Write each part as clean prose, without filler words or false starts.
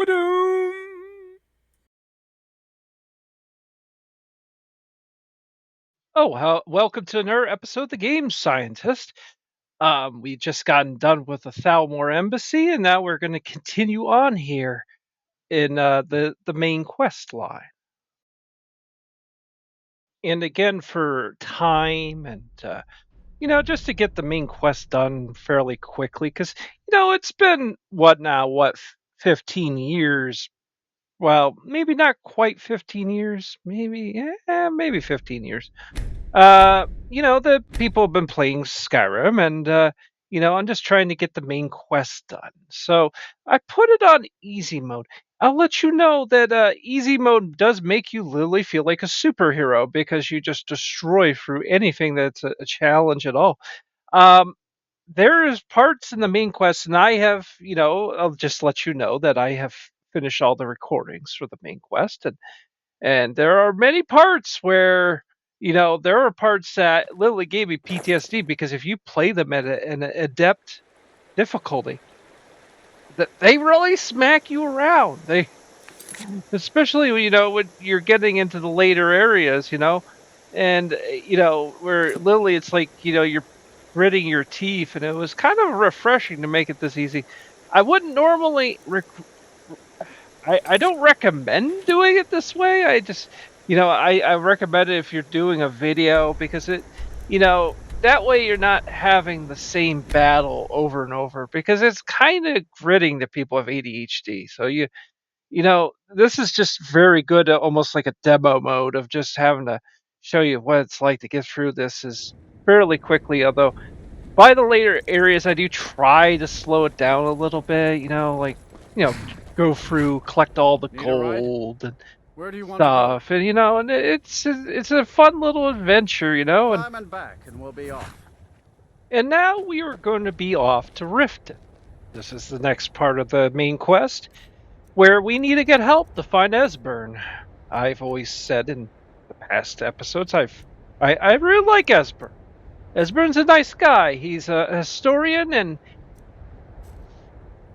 Ba-doom. Welcome to another episode of The Game Scientist. We just gotten done with the Thalmor Embassy, and now we're going to continue on here in the main quest line. And again, for time and just to get the main quest done fairly quickly, because it's been 15 years. Well, maybe not quite 15 years, maybe 15 years. The people have been playing Skyrim, and I'm just trying to get the main quest done. So I put it on easy mode. I'll let you know that easy mode does make you literally feel like a superhero because you just destroy through anything that's a challenge at all. Um, there is parts in the main quest, and I have, I'll just let you know that I have finished all the recordings for the main quest, and there are many parts where, there are parts that literally gave me PTSD because if you play them at an adept difficulty, that they really smack you around. They, especially when you're getting into the later areas, and where literally it's like you're gritting your teeth, and it was kind of refreshing to make it this easy. I wouldn't normally I don't recommend doing it this way. I just, I recommend it if you're doing a video because that way you're not having the same battle over and over because it's kind of gritting to people with ADHD. So this is just very good, almost like a demo mode of just having to show you what it's like to get through this is fairly quickly. Although by the later areas, I do try to slow it down a little bit, go through, collect all the Need a ride? gold and Where do you want to go? stuff, and and it's a fun little adventure, Climb and back, and we'll be off. and now we are going to be off to Riften. This is the next part of the main quest, where we need to get help to find Esbern. I've always said in the past episodes, I really like Esbern. Esbern's a nice guy. He's a historian, and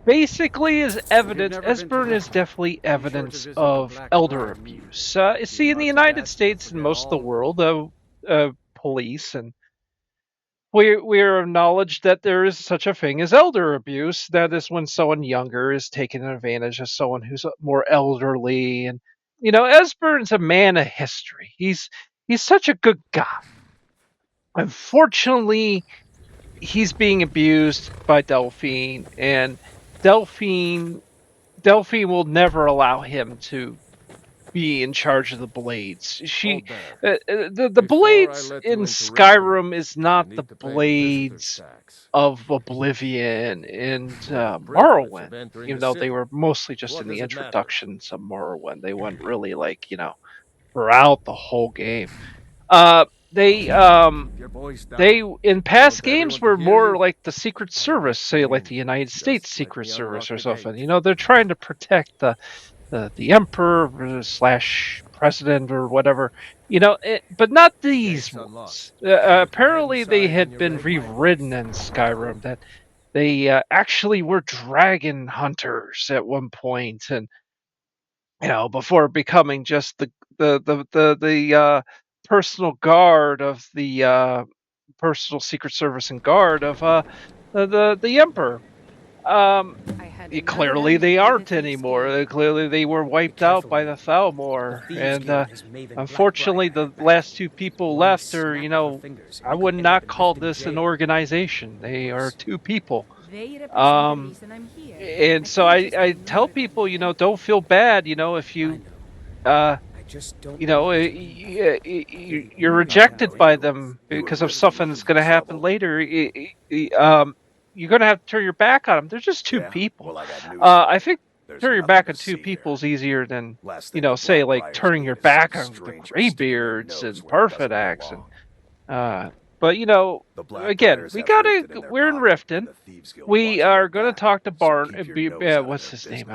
basically is evidence. Esbern is definitely evidence of elder abuse. See, in the United States and most of the world, police and we're acknowledged that there is such a thing as elder abuse. That is when someone younger is taking advantage of someone who's more elderly. And Esbern's a man of history. He's such a good guy. Unfortunately, he's being abused by Delphine, and Delphine Delphine will never allow him to be in charge of the blades. The blades in Skyrim is not the blades of Oblivion and Morrowind, even though they were mostly just in the introductions of Morrowind. They weren't really like throughout the whole game. Uh, they in past games were more like the Secret Service, say like the United States Secret Service or something. They're trying to protect the emperor slash president or whatever. But not these ones. Apparently, they had been rewritten in Skyrim that they actually were dragon hunters at one point, and before becoming just the personal guard of the personal secret service and guard of the emperor. Clearly they aren't anymore. Clearly they were wiped out by the Thalmor, and unfortunately the last two people left are, I would not call this an organization. They are two people. And so I tell people, don't feel bad, if you you're rejected by them because of something that's going to happen later. You're going to have to turn your back on them. They're just two people. I think turning your back on two people is easier than, say like turning your back on the Greybeards and Paarthunax. But again, we're in Riften. We are going to talk to Barn. What's his name?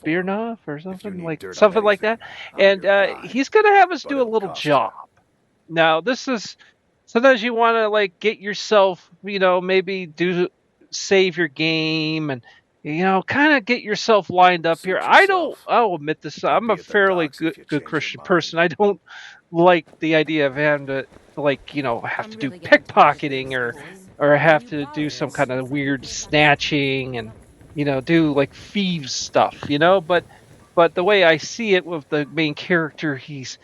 Biernov or something like that, and he's gonna have us do a little job. Now, this is sometimes you want to like get yourself, maybe do save your game and kind of get yourself lined up here. Suit yourself. I'll admit this. I'll I'm a be at the fairly docks if you good change your Christian mind. person. I don't like the idea of having to have I'm to do really getting tired of pickpocketing this, boys. or When have you to borrow do some this, kind of you weird get it back. snatching and do like thieves stuff, but the way I see it with the main character, he's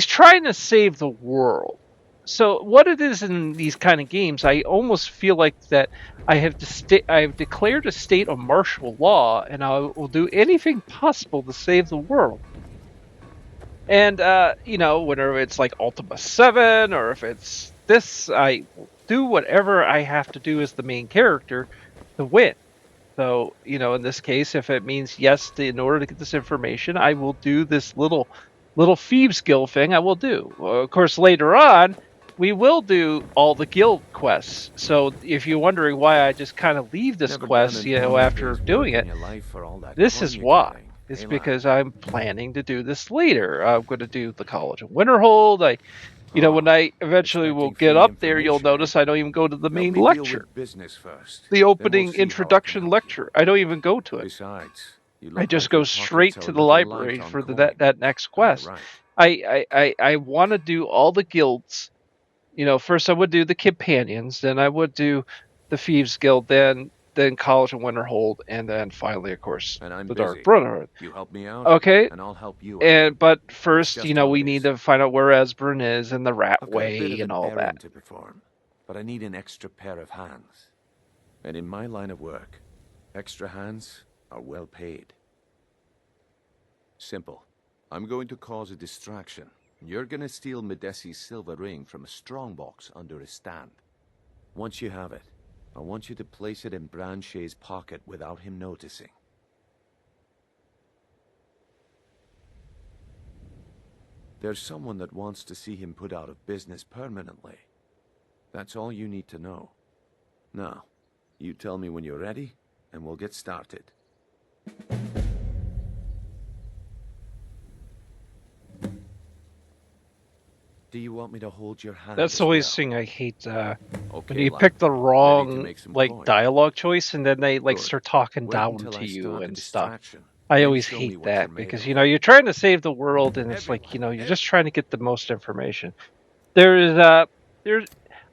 trying to save the world. So what it is in these kind of games, I almost feel like that I have declared a state of martial law, and I will do anything possible to save the world. And whenever it's like Ultima 7 or if it's this, I will do whatever I have to do as the main character to win. So, in this case, if it means yes, in order to get this information, I will do this little thieves guild thing. I will do. Of course, later on, we will do all the guild quests. So, if you're wondering why I just kind of leave this Never done quest, an honest after day's doing work it, in your life for all that this coin is you're why. getting. It's Hey, because lad. I'm planning to do this later. I'm going to do the College of Winterhold. When Oh, I eventually will expecting get free up there, you'll information, eh? notice I don't even go to the Help main me deal lecture, with business first. the Then we'll opening see how I can introduction help you. lecture. I don't even go to it. Besides, you I look just like go your pockets straight are to a the little light library on for coin. that next Am I quest. right? I want to do all the guilds. First I would do the companions, then I would do the Thieves Guild, then College of Winterhold, and then finally, of course, And I'm the Dark busy. Brotherhood. You help me out, Okay, and I'll help you out. but That's first, just how we it need is. to find out where Esbern is and the Rat I've got a bit Way of and an all that. errand to perform, but I need an extra pair of hands. And in my line of work, extra hands are well paid. Simple. I'm going to cause a distraction. You're gonna steal Medesi's silver ring from a strongbox under his stand. Once you have it, I want you to place it in Branche's pocket without him noticing. There's someone that wants to see him put out of business permanently. That's all you need to know. Now, you tell me when you're ready, and we'll get started. Do you want me to hold your hand? That's as the always well? thing I hate. When Okay, you lad. pick the Ready to wrong make some coin? dialogue choice, and then they Good. start talking Wait down until to I you start a and stuff. distraction. I Then always show me hate what you're that made because of. you're trying to save the world, and it's like Everyone, you're just trying to get the most information. There is there's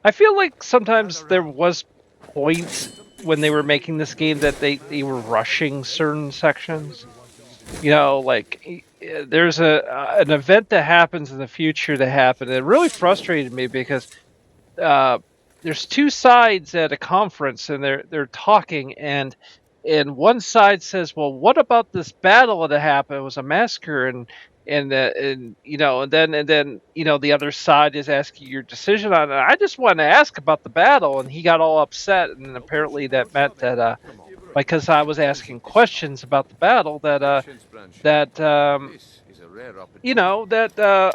I feel like sometimes gather there round. was points when they were making this game that they were rushing certain sections. There's an event that happens in the future that happened. It really frustrated me because uh, there's two sides at a conference and they're talking, and one side says, well, what about this battle that happened? It was a massacre, and then the other side is asking your decision on it. I just wanted to ask about the battle, and he got all upset, and apparently that meant that because I was asking questions about the battle Patience, Branche. that This is a rare opportunity.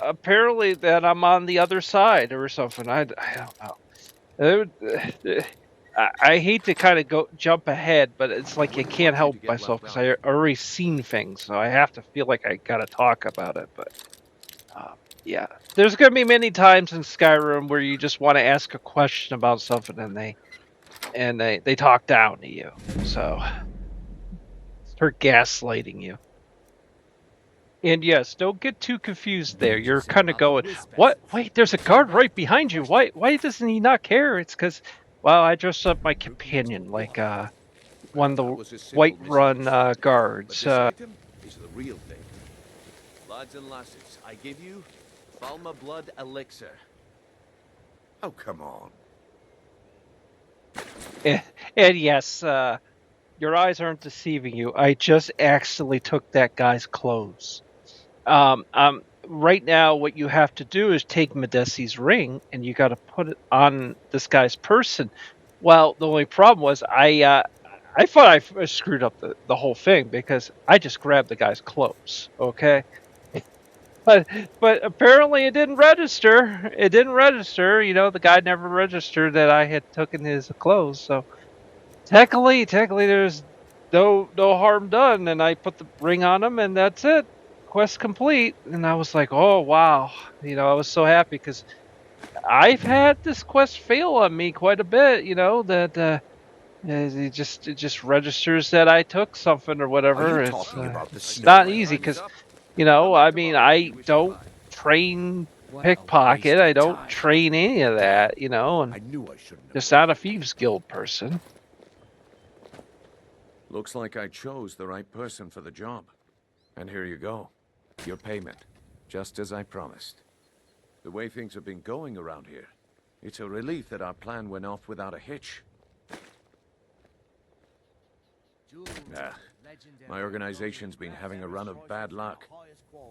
apparently that I'm on the other side or something. I don't know. I hate to kind of go jump ahead, but it's like I Wouldn't can't want you to help get myself left because out. I already seen things, so I have to feel like I gotta talk about it. But yeah, there's gonna be many times in Skyrim where you just want to ask a question about something, and they talk down to you, so start gaslighting you. And yes, don't get too confused there. You're kind of going, what? Wait, there's a guard right behind you. Why doesn't he not care? It's because, well, I dressed up my companion like one of That the was a simple Whiterun misunderstanding. But guards. this item is the real thing. Lads and lasses, I give you Falma Blood Elixir. Oh, come on. And yes, your eyes aren't deceiving you. I just accidentally took that guy's clothes. Right now, what you have to do is take Medesi's ring, and you got to put it on this guy's person. Well, the only problem was I thought I screwed up the whole thing because I just grabbed the guy's clothes. Okay, but apparently it didn't register. It didn't register. The guy never registered that I had taken his clothes. So technically, there's no harm done, and I put the ring on him, and that's it. Quest complete. And I was like, oh wow, I was so happy because I've had this quest fail on me quite a bit. That It just registers that I took something or Are you whatever. talking about the It's snow? not easy because I mean, I don't train pickpocket. I don't train any of that, and I knew I shouldn't have just waited. not a thieves guild person. Looks like I chose the right person for the job. And here you go. Your payment. Just as I promised. The way things have been going around here, it's a relief that our plan went off without a hitch. My organization's been having a run of bad luck.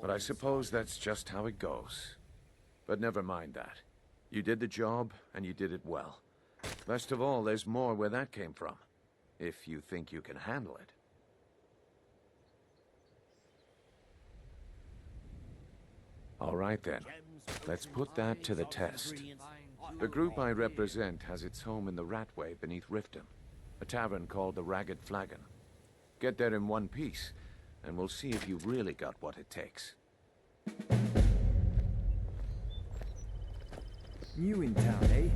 But I suppose that's just how it goes. But never mind that. You did the job, and you did it well. Best of all, there's more where that came from. If you think you can handle it. All right then. Let's put that to the test. The group I represent has its home in the Ratway beneath Riften, a tavern called the Ragged Flagon. Get there in one piece, and we'll see if you've really got what it takes. New in town, eh?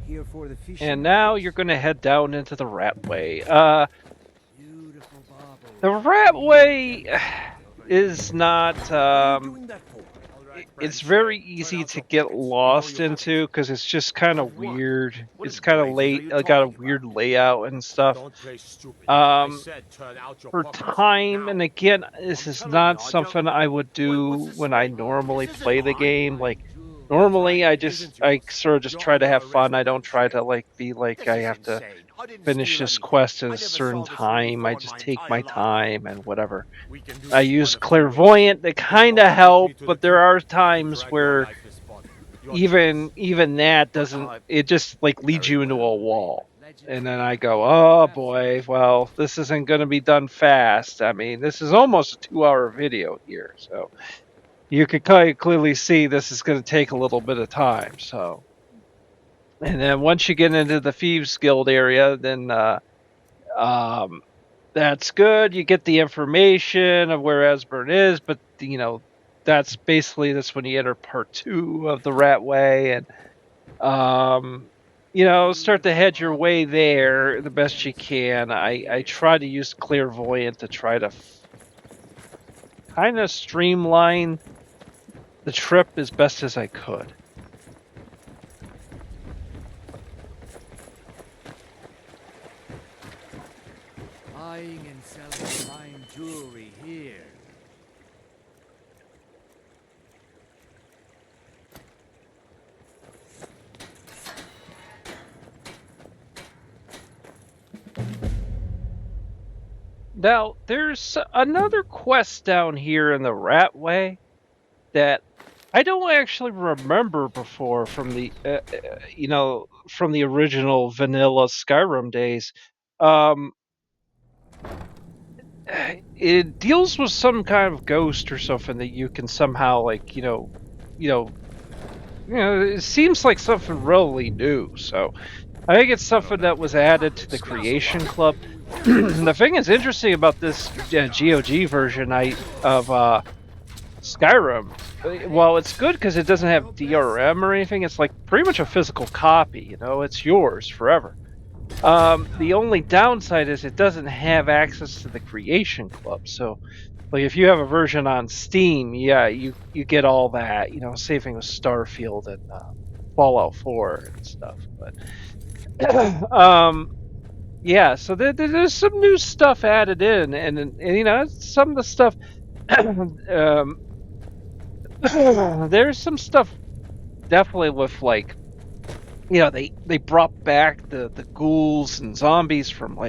Here for the fishing. And now you're going to head down into the Ratway. The Ratway is not. It's very easy to get lost into because it's just kind of weird. It's kind of late. Got a weird layout and stuff. For time, and again, this is not something I would do when I normally play the game. Like, normally I sort of just try to have fun. I don't try to be like I have to finish this quest at a certain time. I just take my time and whatever. I use clairvoyant to kind of help, but there are times where even that doesn't. It just leads you into a wall, and then I go, oh boy, well, this isn't going to be done fast. I mean, this is almost a 2-hour video here, so you could clearly see this is going to take a little bit of time. So, and then once you get into the Thieves Guild area, then that's good. You get the information of where Esbern is, but that's when you enter part 2 of the Ratway, and start to head your way there the best you can. I try to use clairvoyant to try to kind of streamline the trip as best as I could. Buying and selling fine jewelry here. Now, there's another quest down here in the Ratway that I don't actually remember before from the from the original vanilla Skyrim days. It deals with some kind of ghost or something that you can somehow it seems like something really new. So I think it's something that was added to the Creation Club. The thing that's interesting about this GOG version of Skyrim, well, it's good because it doesn't have DRM or anything. It's like pretty much a physical copy. It's yours forever. The only downside is it doesn't have access to the Creation Club. So, if you have a version on Steam, yeah, you get all that. Saving with Starfield and Fallout 4 and stuff. But yeah, so there's some new stuff added in, and some of the stuff. There's some stuff definitely with they brought back the ghouls and zombies from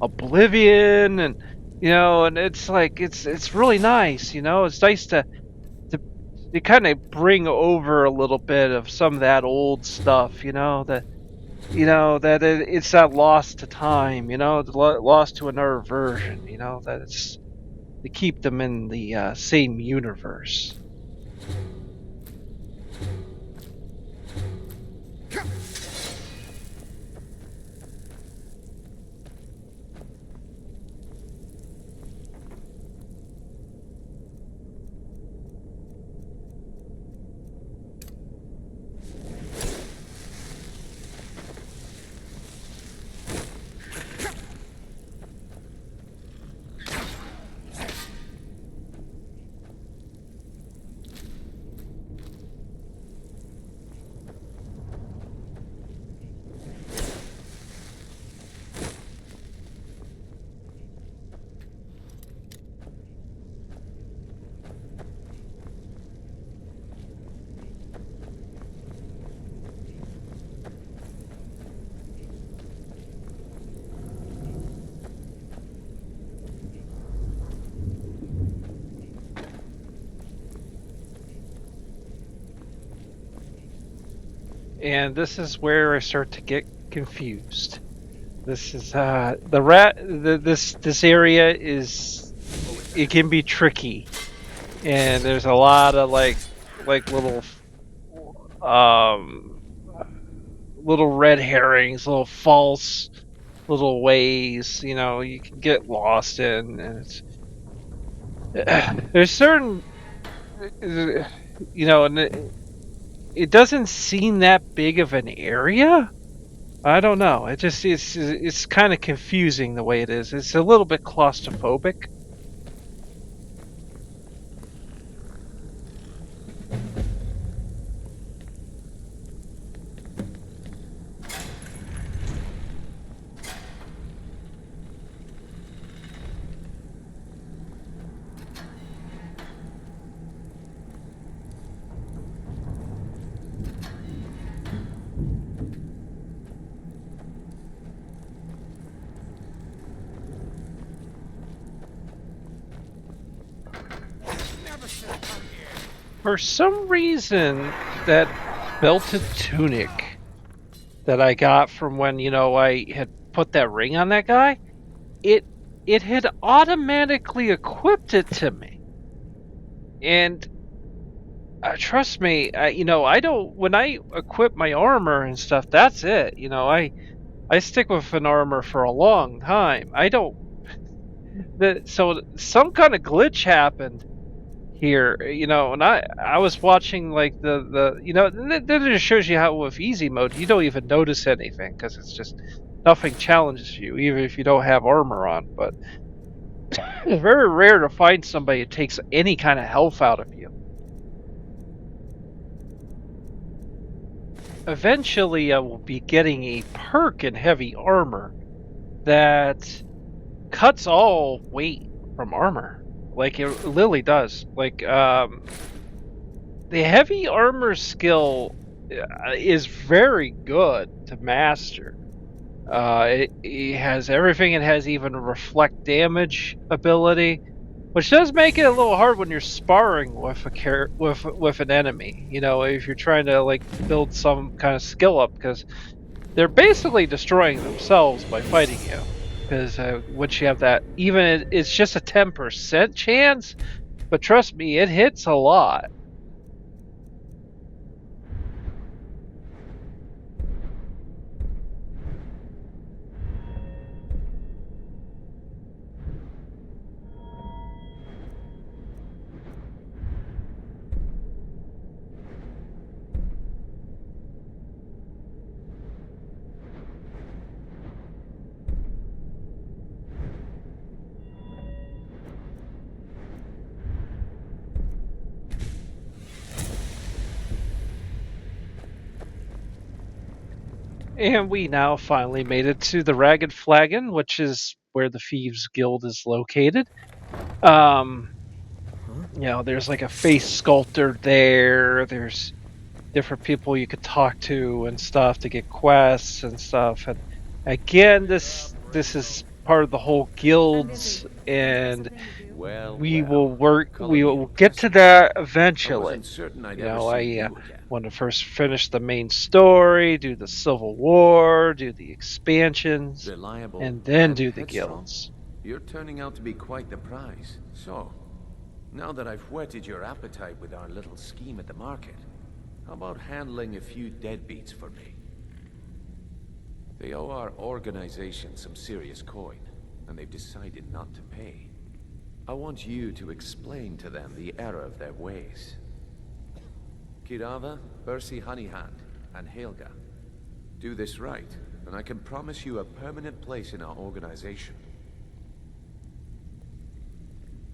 Oblivion, and and it's it's really nice. It's nice to kind of bring over a little bit of some of that old stuff. That it's not lost to time. Lost to another version. That it's to keep them in the same universe. and this is where I start to get confused. This is the rat. This area is, it can be tricky, and there's a lot of like um little red herrings, little false little ways. You know, you can get lost in, and it's there's certain, you know, and it doesn't seem that big of an area. I don't know. It just it's kind of confusing the way it is. It's a little bit claustrophobic. For some reason, that belted tunic that I got from when, you know, I had put that ring on that guy, it had automatically equipped it to me. And trust me, you know, I don't, when I equip my armor and stuff, that's it. You know, I stick with an armor for a long time. I don't, so some kind of glitch happened here, you know, and I was watching like the you know, that just shows you how with easy mode you don't even notice anything because it's just nothing challenges you, even if you don't have armor on. But it's very rare to find somebody that takes any kind of health out of you. Eventually, I will be getting a perk in heavy armor that cuts all weight from armor, like it Lily does. Like the heavy armor skill is very good to master. It has everything. It has even a reflect damage ability, which does make it a little hard when you're sparring with with an enemy. You know, if you're trying to like build some kind of skill up, because they're basically destroying themselves by fighting you. Because once you have that, even it's just a 10% chance, but trust me, it hits a lot. And we now finally made it to the Ragged Flagon, which is where the Thieves Guild is located. You know, there's like a face sculptor there. There's different people you could talk to and stuff to get quests and stuff. And again, this is part of the whole guilds, and Well, we well, will get to that eventually. I wasn't certain I'd You ever know, see I you again. want to first finish the main story, do the Civil War, do the expansions, Reliable and then do the headstrong. guilds. You're turning out to be quite the prize. So, now that I've whetted your appetite with our little scheme at the market, how about handling a few deadbeats for me? They owe our organization some serious coin, and they've decided not to pay. I want you to explain to them the error of their ways. Kirava, Percy Honeyhand, and Helga. Do this right, and I can promise you a permanent place in our organization.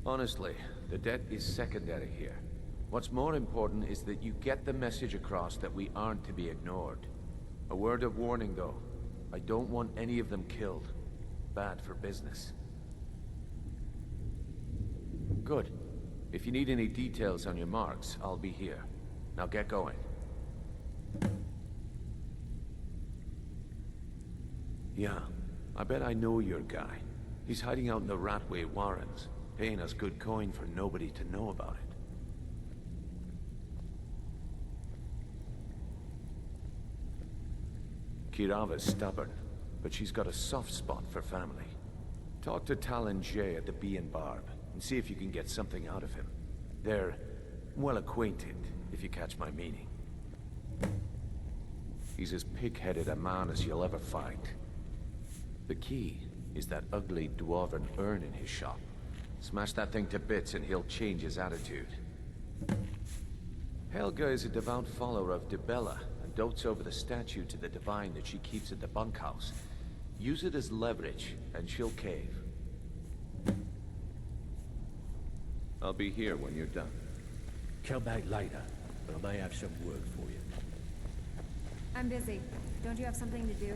Honestly, the debt is secondary here. What's more important is that you get the message across that we aren't to be ignored. A word of warning, though. I don't want any of them killed. Bad for business. Good. If you need any details on your marks, I'll be here. Now get going. Yeah, I bet I know your guy. He's hiding out in the Ratway Warrens, paying us good coin for nobody to know about it. Kirava's stubborn, but she's got a soft spot for family. Talk to Talon Jay at the Bee and Barb, and see if you can get something out of him. They're well acquainted, if you catch my meaning. He's as pig-headed a man as you'll ever find. The key is that ugly dwarven urn in his shop. Smash that thing to bits and he'll change his attitude. Helga is a devout follower of Dibella and dotes over the statue to the divine that she keeps at the bunkhouse. Use it as leverage and she'll cave. I'll be here when you're done. Come back later, but I may have some work for you. I'm busy. Don't you have something to do?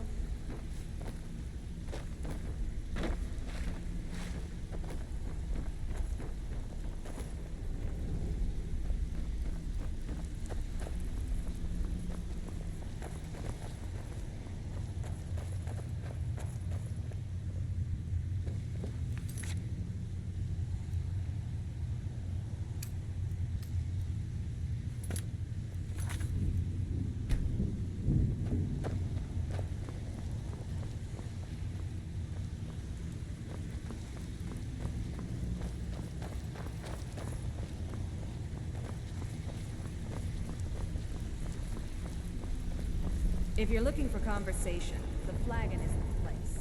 If you're looking for conversation, the flagon is the place.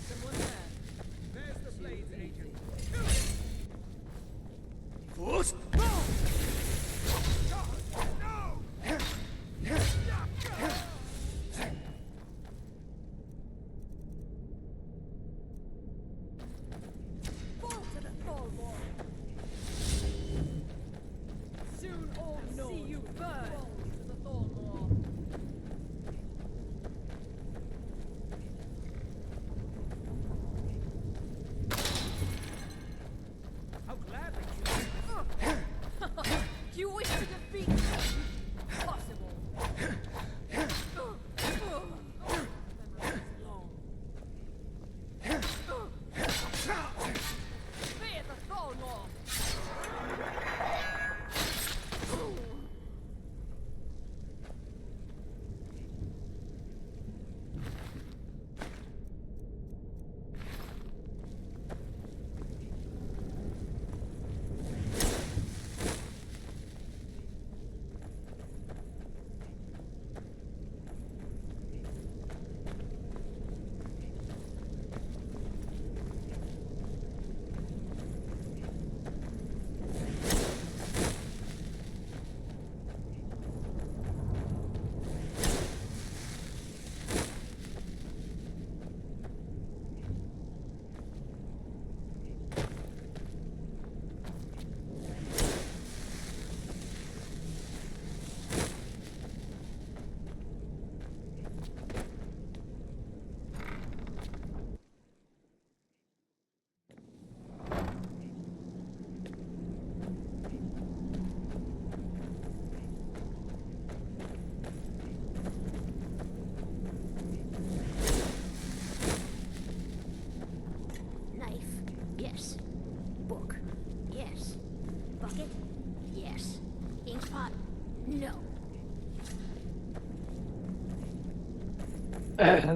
Someone there. There's the blades agent. What? You wish to defeat me? Possible. Fear the Throne Lord.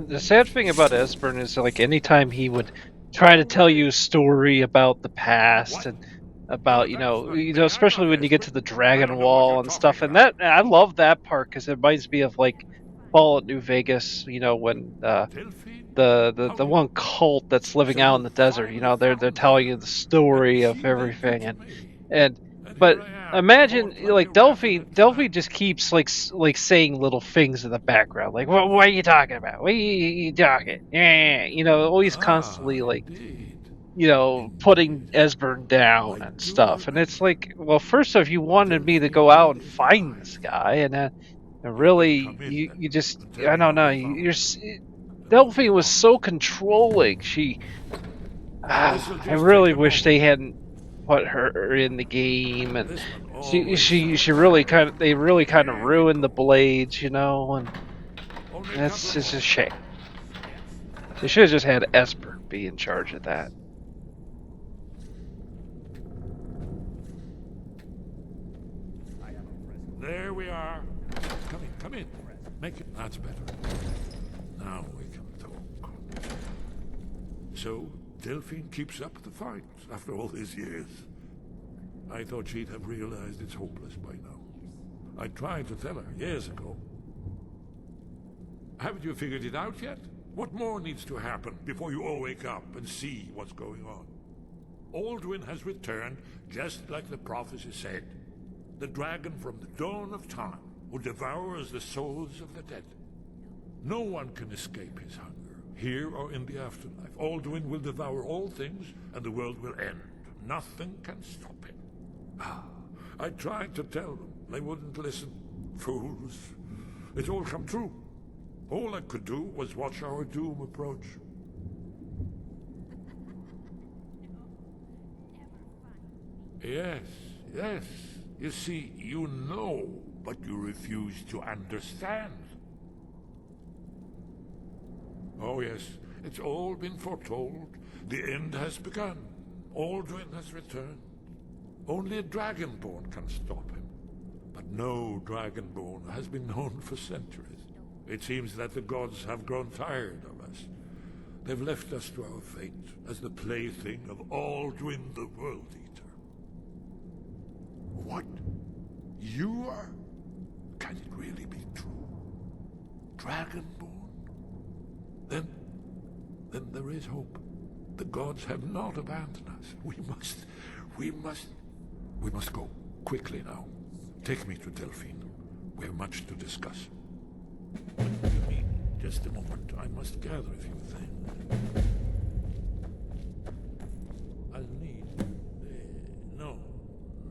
The sad thing about Esbern is, like, anytime he would try to tell you a story about the past and about, especially when you get to the Dragon Wall and stuff, and that I love that part because it reminds me of like Fallout New Vegas, when the one cult that's living out in the desert, they're telling you the story of everything, but imagine like Delphi just keeps like saying little things in the background, like what are you talking about? What are you talking? Yeah, always constantly like putting Esbern down and stuff. And it's like, well, first off, you wanted me to go out and find this guy, and really you just, I don't know, Delphi was so controlling. I really wish they hadn't put her in the game, and she really they really kind of ruined the blades, and that's just a shame. They should have just had Esbern be in charge of that. There we are. Come in. Make it. That's better. Now we can talk. So, Delphine keeps up the fight after all these years. I thought she'd have realized it's hopeless by now. I tried to tell her years ago. Haven't you figured it out yet? What more needs to happen before you all wake up and see what's going on? Alduin has returned just like the prophecy said. The dragon from the dawn of time who devours the souls of the dead. No one can escape his hunger, here or in the afterlife. Alduin will devour all things, and the world will end. Nothing can stop him. I tried to tell them. They wouldn't listen. Fools. It's all come true. All I could do was watch our doom approach. Yes. You see, you know, but you refuse to understand. Oh yes, it's all been foretold. The end has begun. Alduin has returned. Only a Dragonborn can stop him. But no Dragonborn has been known for centuries. It seems that the gods have grown tired of us. They've left us to our fate as the plaything of Alduin the World Eater. What? You are? Can it really be true? Dragonborn? Then there is hope. The gods have not abandoned us. We must go. Quickly now. Take me to Delphine. We have much to discuss. Give me just a moment. I must gather a few things. I'll need...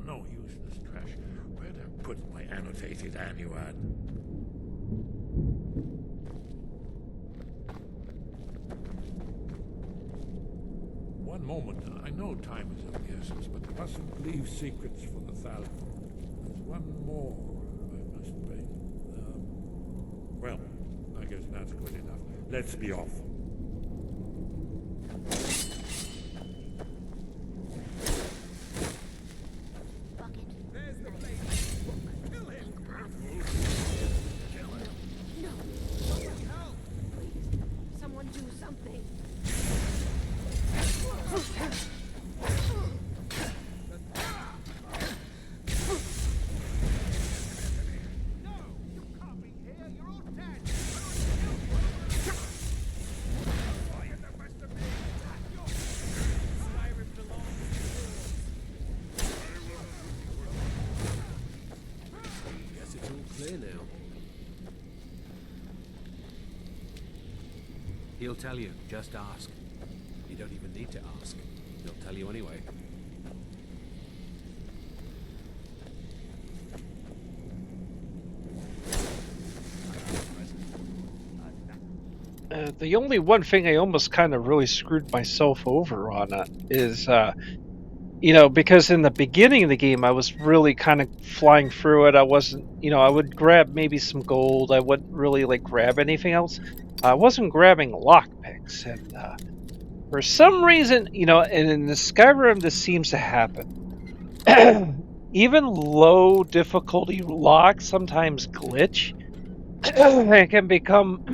No useless trash. Where'd I put my annotated annuad? One moment. I know time is of the essence, but mustn't leave secrets for the Thal. There's one more I must bring. Well, I guess that's good enough. Let's be off. There's the place. Kill him. No. Help. Someone do something. No, you can't be here. You're all dead. Fire the rest of me. Skyrim belongs to yours. Guess it's all clear now. He'll tell you, just ask. You don't even need to ask. He'll tell you anyway. The only one thing I almost kind of really screwed myself over on is, because in the beginning of the game I was really kind of flying through it. I wasn't, I would grab maybe some gold. I wouldn't really grab anything else. I wasn't grabbing lockpicks, and for some reason, and in the Skyrim this seems to happen. Even low difficulty locks sometimes glitch. It can become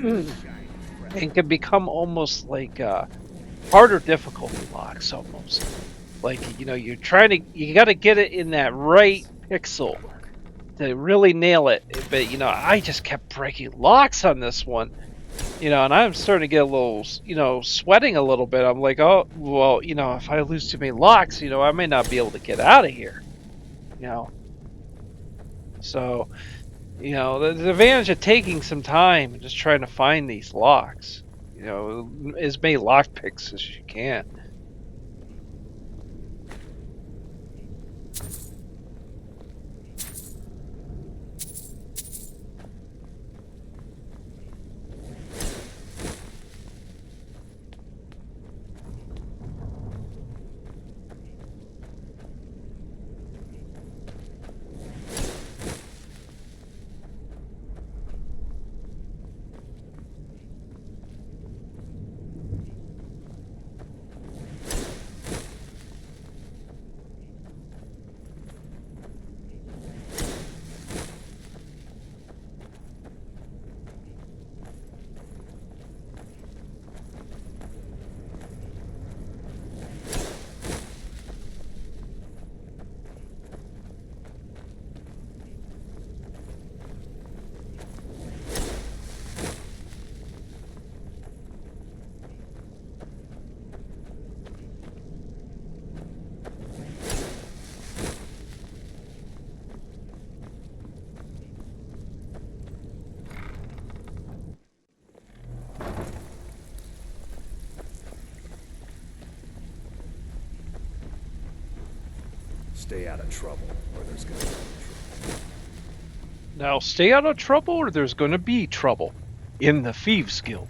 it can become almost like harder difficulty locks almost. You're trying to, you got to get it in that right pixel to really nail it. But I just kept breaking locks on this one. And I'm starting to get a little, sweating a little bit. I'm like, oh, well, if I lose too many locks, I may not be able to get out of here. So, the advantage of taking some time and just trying to find these locks, as many lock picks as you can. Stay out of trouble, or there's gonna be trouble. Now, stay out of trouble, or there's going to be trouble in the Thieves Guild.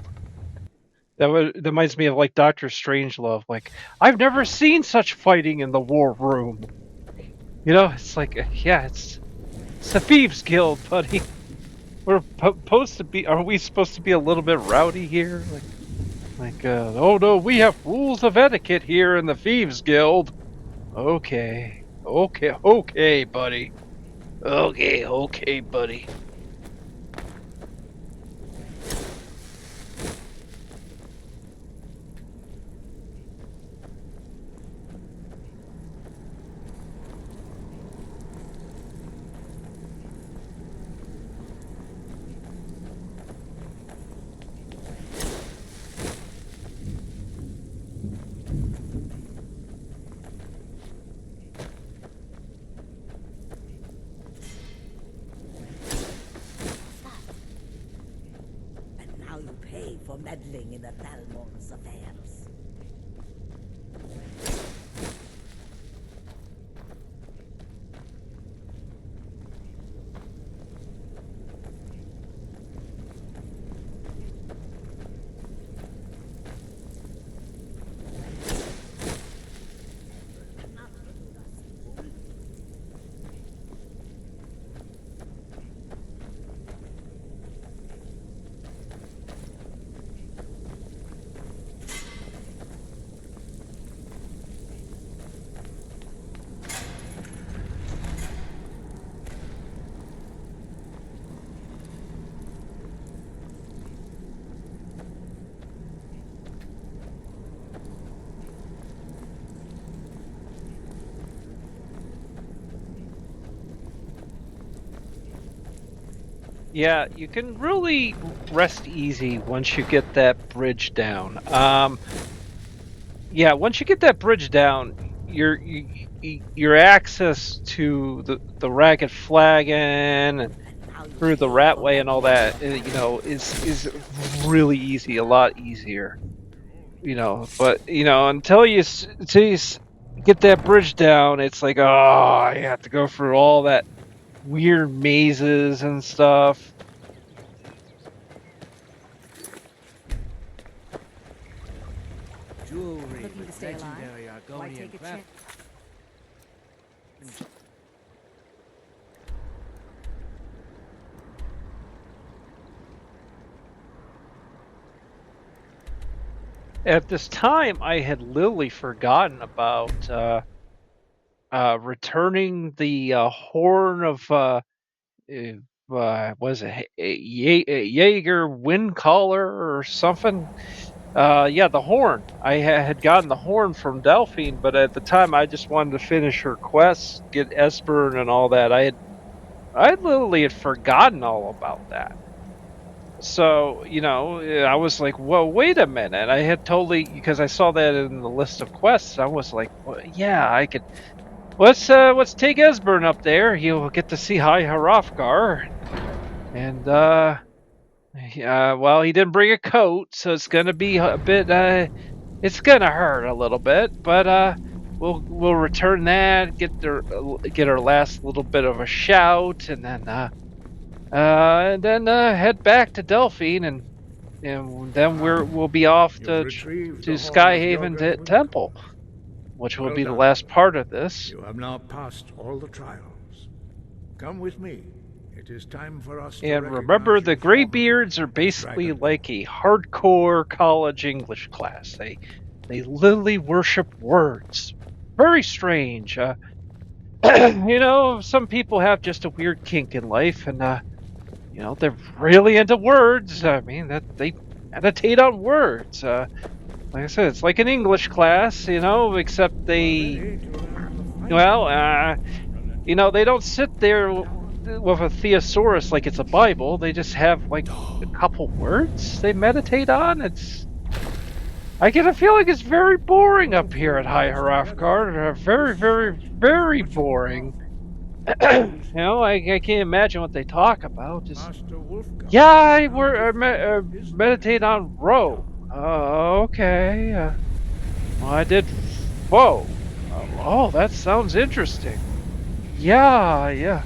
That reminds me of like Doctor Strangelove. Like, I've never seen such fighting in the war room. You know, it's like, yeah, it's the Thieves Guild, buddy. We're supposed to be. Are we supposed to be a little bit rowdy here? Oh no, we have rules of etiquette here in the Thieves Guild. Okay, buddy. Okay, buddy. And now you pay for meddling in the Thalmor's affairs. Yeah, you can really rest easy once you get that bridge down. Yeah, once you get that bridge down, your access to the Ragged Flagon and through the Ratway and all that, is really easy, a lot easier. But until you get that bridge down, it's like, oh, you have to go through all that weird mazes and stuff. Jewelry Looking to with stay alive? legendary Why Argonian take a craft. chance? At this time, I had literally forgotten about returning the horn of was it Jaeger Windcaller or something? Yeah, the horn. I had gotten the horn from Delphine, but at the time I just wanted to finish her quest, get Esbern and all that. I literally had forgotten all about that. So, I was like, well, wait a minute. I had totally, because I saw that in the list of quests, I was like, well, yeah, I could. Let's take Esbern up there. He'll get to see High Hrothgar. And, well, he didn't bring a coat, so it's gonna be a bit, it's gonna hurt a little bit, but, we'll return that, get our last little bit of a shout, and then head back to Delphine, and then we'll be off to Skyhaven Temple, which will be the last part of this. You have now passed all the trials. Come with me. It is time for us to And remember, recognize the your Greybeards are fallen basically dragon. like a hardcore college English class. They literally worship words. Very strange. Some people have just a weird kink in life, and they're really into words. I mean, that they meditate on words. Like I said, it's like an English class, except they, they don't sit there with a thesaurus like it's a Bible. They just have like a couple words they meditate on. I get a feeling it's very boring up here at High Hrothgar. Very, very, very boring. I can't imagine what they talk about. Just, Master Wolfgang. yeah, I meditate on row. Okay. Well, I did. Whoa. Oh, that sounds interesting. Yeah.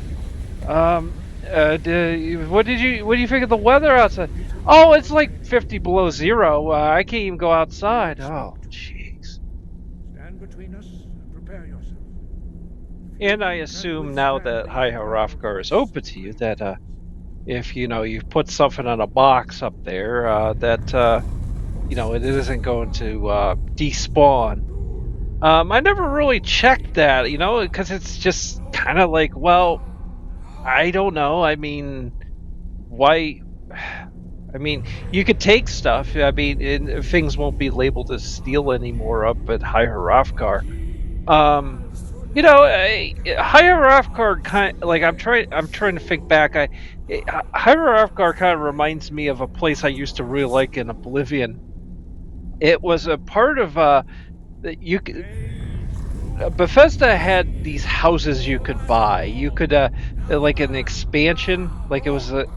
What do you think of the weather outside? Oh, it's like 50 below zero. I can't even go outside. Oh, jeez. Stand between us and prepare yourself. And I Few can assume now withstand that the High Hierarchar is open to you, that if you put something in a box up there, that it isn't going to despawn. I never really checked that, because it's just kind of like, well, I don't know. I mean, why? I mean, you could take stuff. I mean, things won't be labeled as steel anymore up at High Hierarchar. Higher Hierarchar kind like I'm trying to think back. Higher Hierarchar kind of reminds me of a place I used to really like in Oblivion. It was a part of that you could. Bethesda had these houses you could buy. You could like an expansion, like it was like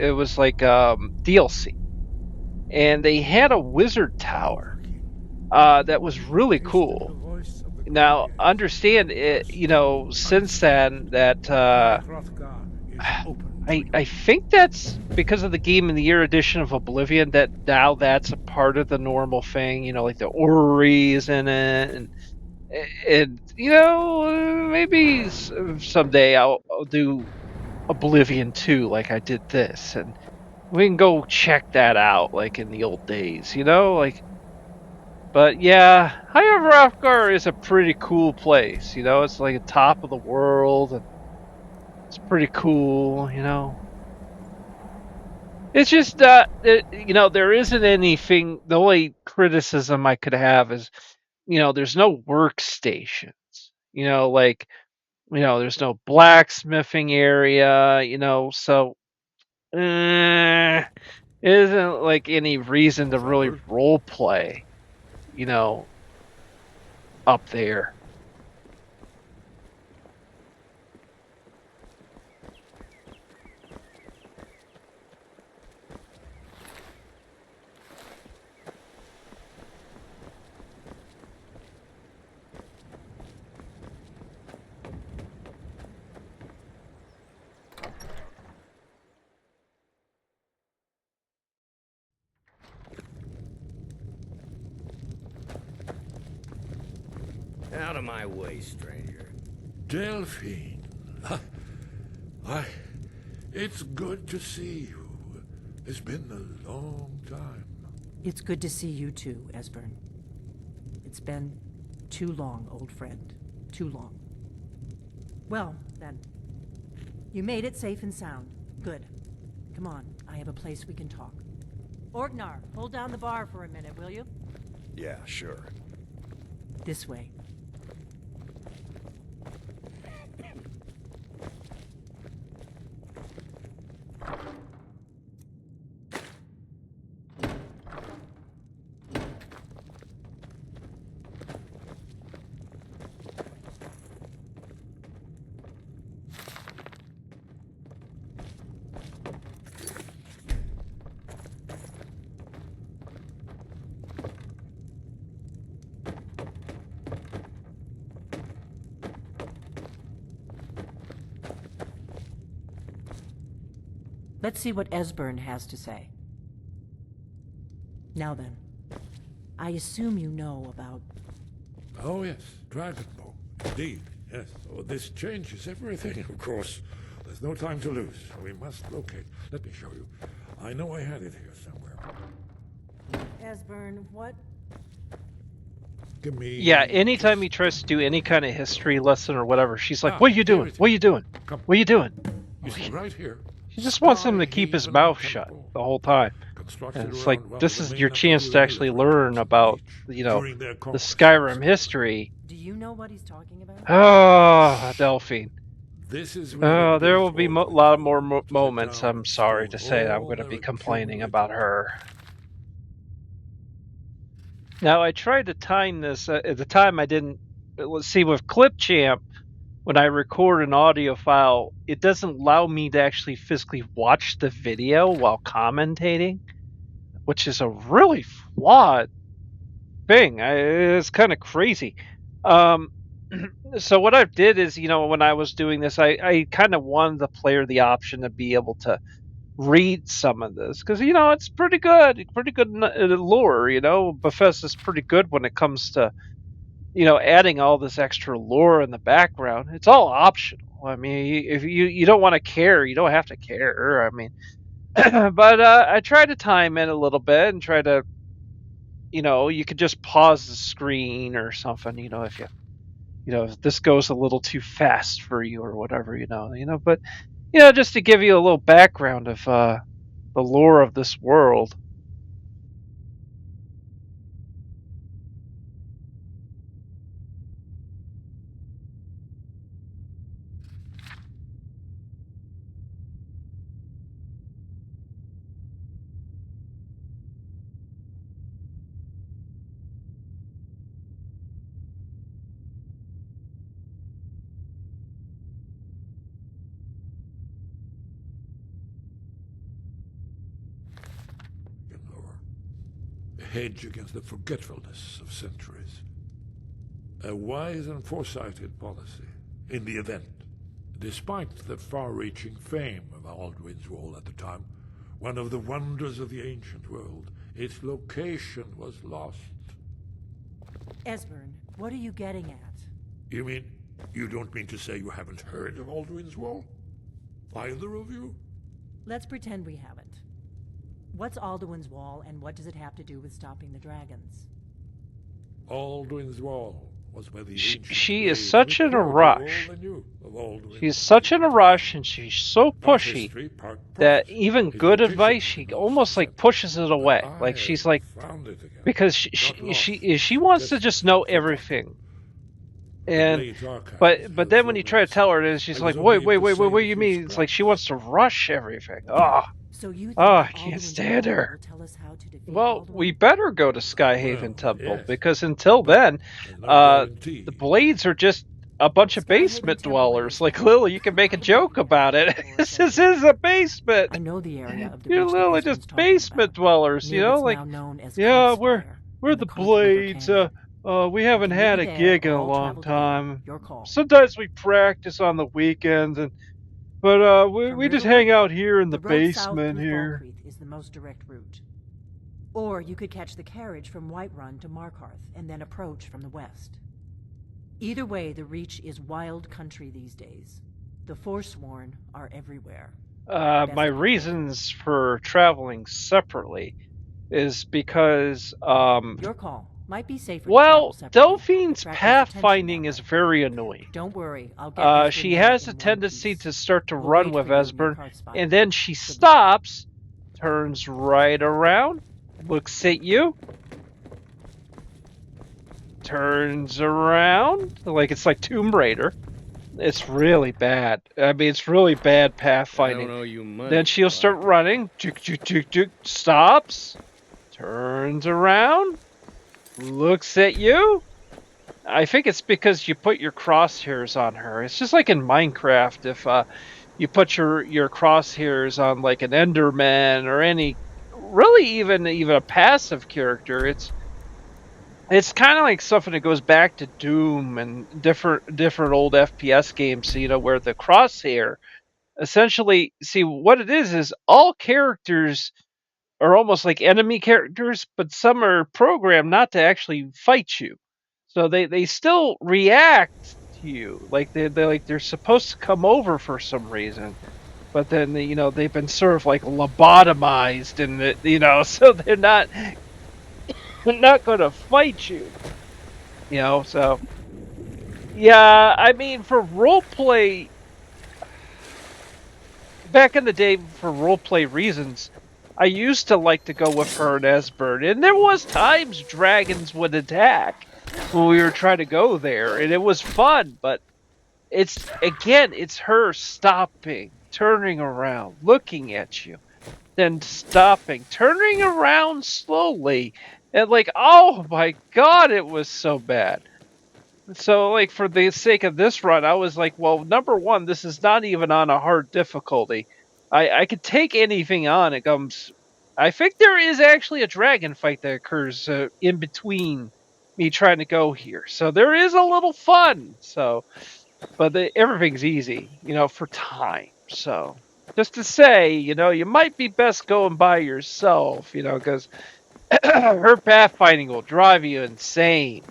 DLC, and they had a wizard tower that was really cool. Now, understand it, since then that I think that's because of the Game of the Year edition of Oblivion, that now that's a part of the normal thing, like the orrery is in it, and maybe someday I'll do Oblivion 2 like I did this, and we can go check that out like in the old days, like. But yeah, High Hierarchar is a pretty cool place. It's like a top of the world, and it's pretty cool. It's just there isn't anything. The only criticism I could have is, there's no workstations. Like there's no blacksmithing area. So it isn't like any reason to really role play. Up there. Out of my way, stranger. Delphine. Why, it's good to see you. It's been a long time. It's good to see you too, Esbern. It's been too long, old friend. Too long. Well, then. You made it safe and sound. Good. Come on, I have a place we can talk. Orgnar, hold down the bar for a minute, will you? Yeah, sure. This way. Let's see what Esbern has to say. Now then, I assume you know about... Oh, yes, Dragonbow. Indeed, yes. Oh, this changes everything, of course. There's no time to lose. We must locate. Let me show you. I know I had it here somewhere. Esbern, what? Give me... Yeah, anytime he tries to do any kind of history lesson or whatever, she's like, Ah, what are you here doing? it What are you doing? Come. What are you doing? You see, right here. She just wants him to keep his mouth shut the whole time. And it's like, this is your chance to actually learn about, the Skyrim history. Do you know what he's talking about? Oh, Delphine. This is Oh, there will be a lot more moments, I'm sorry to say, I'm going to be complaining about her. Now, I tried to time this. At the time, I didn't... Let's see, with Clipchamp, when I record an audio file, it doesn't allow me to actually physically watch the video while commentating, which is a really flawed thing. It's kind of crazy. So what I did is, when I was doing this, I kind of wanted the player the option to be able to read some of this because it's pretty good lore. Bethesda's pretty good when it comes to adding all this extra lore in the background. It's all optional. I mean, if you don't want to care, you don't have to care. I mean, but I try to time in a little bit and try to, you could just pause the screen or something. If this goes a little too fast for you or whatever. But just to give you a little background of the lore of this world. Or a hedge against the forgetfulness of centuries. A wise and foresighted policy, in the event. Despite the far-reaching fame of Alduin's Wall at the time, one of the wonders of the ancient world, its location was lost. Esbern, what are you getting at? You mean, you don't mean to say you haven't heard of Alduin's Wall? Either of you? Let's pretend we haven't. What's Alduin's Wall, and what does it have to do with stopping the dragons? Alduin's Wall was where the She is such in a rush. She's such in a rush, and she's so pushy that even good advice, she almost like pushes it away. Like she's like, because she wants to just know everything. And but then when you try to tell her this, she's like, wait, what do you mean? It's like she wants to rush everything. So you think I can't stand her. will tell us how to defeat Well, Alduin? we better go to Skyhaven Temple because until then, the Blades are just a bunch of basement dwellers. Like Lily, you can make a joke about it. This is a basement. I know the area of the You're beach literally that Esbern's just talking basement about. dwellers. Near what's Like now known as yeah, Crossfire we're in the Coast River Blades. Canyon. We haven't You had be a there gig in or a I'll long travel together. time. Your call. Sometimes we practice on the weekends, but we From just Riverwood, hang out here in the road south basement through here. Falkreath is the most direct route. Or you could catch the carriage from Whiterun to Markarth and then approach from the west. Either way, the Reach is wild country these days. The Forsworn are everywhere. My reasons for traveling separately is because Your call. Might be safer to well, travel separately. Delphine's Attract less attention pathfinding that is way. very annoying. Don't worry, I'll get Esbern She there has in a one tendency piece. to start to We'll run wait with for you near Esbern, Karthspire. and then she Good luck. stops, turns right around, looks at you, turns around, like it's like Tomb Raider. It's really bad. I mean, it's really bad pathfinding. you much. Then she'll start running, stops, turns around, looks at you. I think it's because you put your crosshairs on her. It's just like in Minecraft. If you put your crosshairs on like an Enderman or any, really even a passive character, it's kind of like something that goes back to Doom and different old FPS games. Where the crosshair essentially, see what it is all characters are almost like enemy characters, but some are programmed not to actually fight you. So they still react to you, like they're supposed to come over for some reason, but then they've been sort of like lobotomized, and so they're not going to fight you. So yeah, I mean for roleplay, back in the day for roleplay reasons, I used to like to go with her and Esbern, and there was times dragons would attack when we were trying to go there, and it was fun, but it's her stopping, turning around, looking at you, then stopping, turning around slowly, and like, oh my god, it was so bad. So, like, for the sake of this run, I was like, well, number one, this is not even on a hard difficulty. I could take anything on. It comes. I think there is actually a dragon fight that occurs in between me trying to go here. So there is a little fun. So, but everything's easy, for time. So just to say, you might be best going by yourself, because her pathfinding will drive you insane.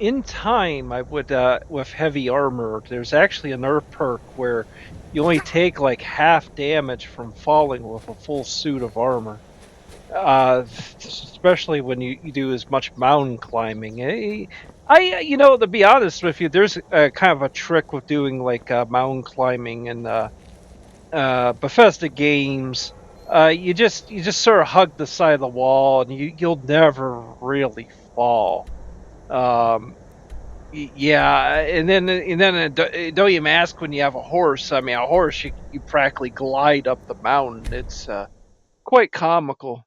In time, I would, with heavy armor, there's actually a nerf perk where you only take like half damage from falling with a full suit of armor. Especially when you do as much mountain climbing. To be honest with you, there's kind of a trick with doing like mountain climbing and Bethesda games. You just sort of hug the side of the wall, and you'll never really fall. Um, yeah, and then don't even ask when you have a horse. I mean, a horse you practically glide up the mountain. It's quite comical.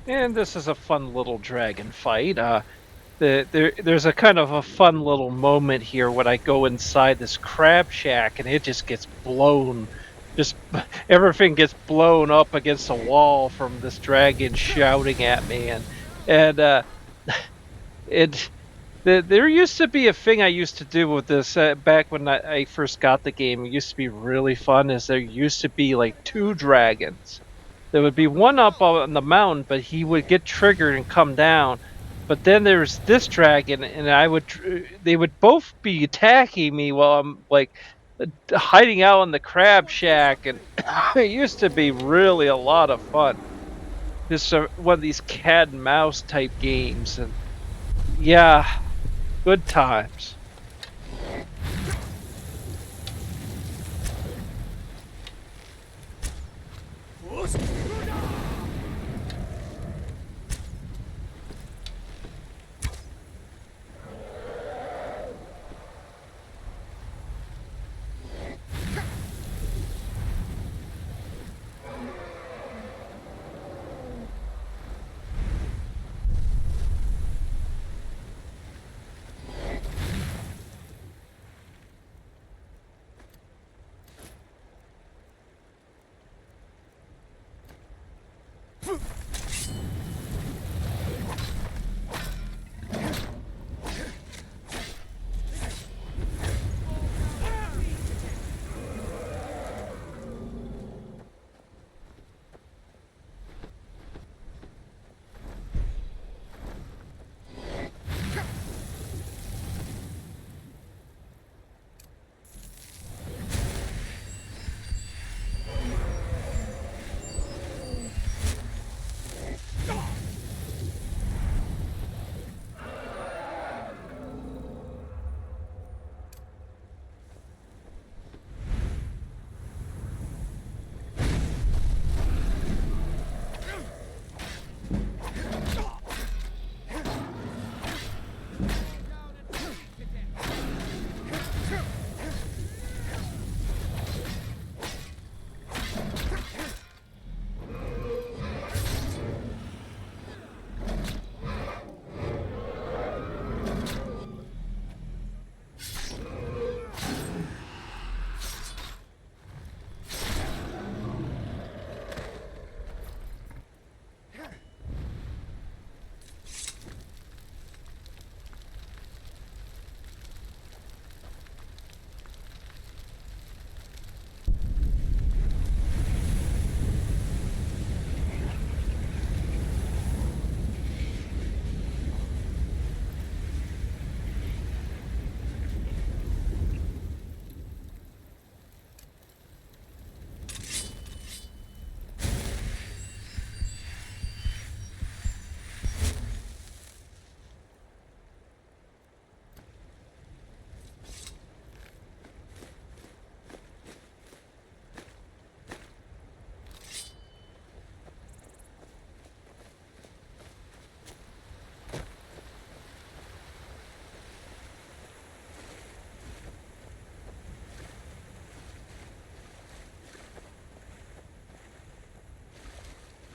And this is a fun little dragon fight. There's a kind of a fun little moment here when I go inside this crab shack and it just gets blown. Just everything gets blown up against a wall from this dragon shouting at me, and it. There used to be a thing I used to do with this back when I first got the game. It used to be really fun. Is there used to be like 2 dragons. There would be one up on the mountain, but he would get triggered and come down. But then there's this dragon, and they would both be attacking me while I'm like hiding out in the crab shack, and it used to be really a lot of fun. This one of these cat and mouse type games, and yeah, good times.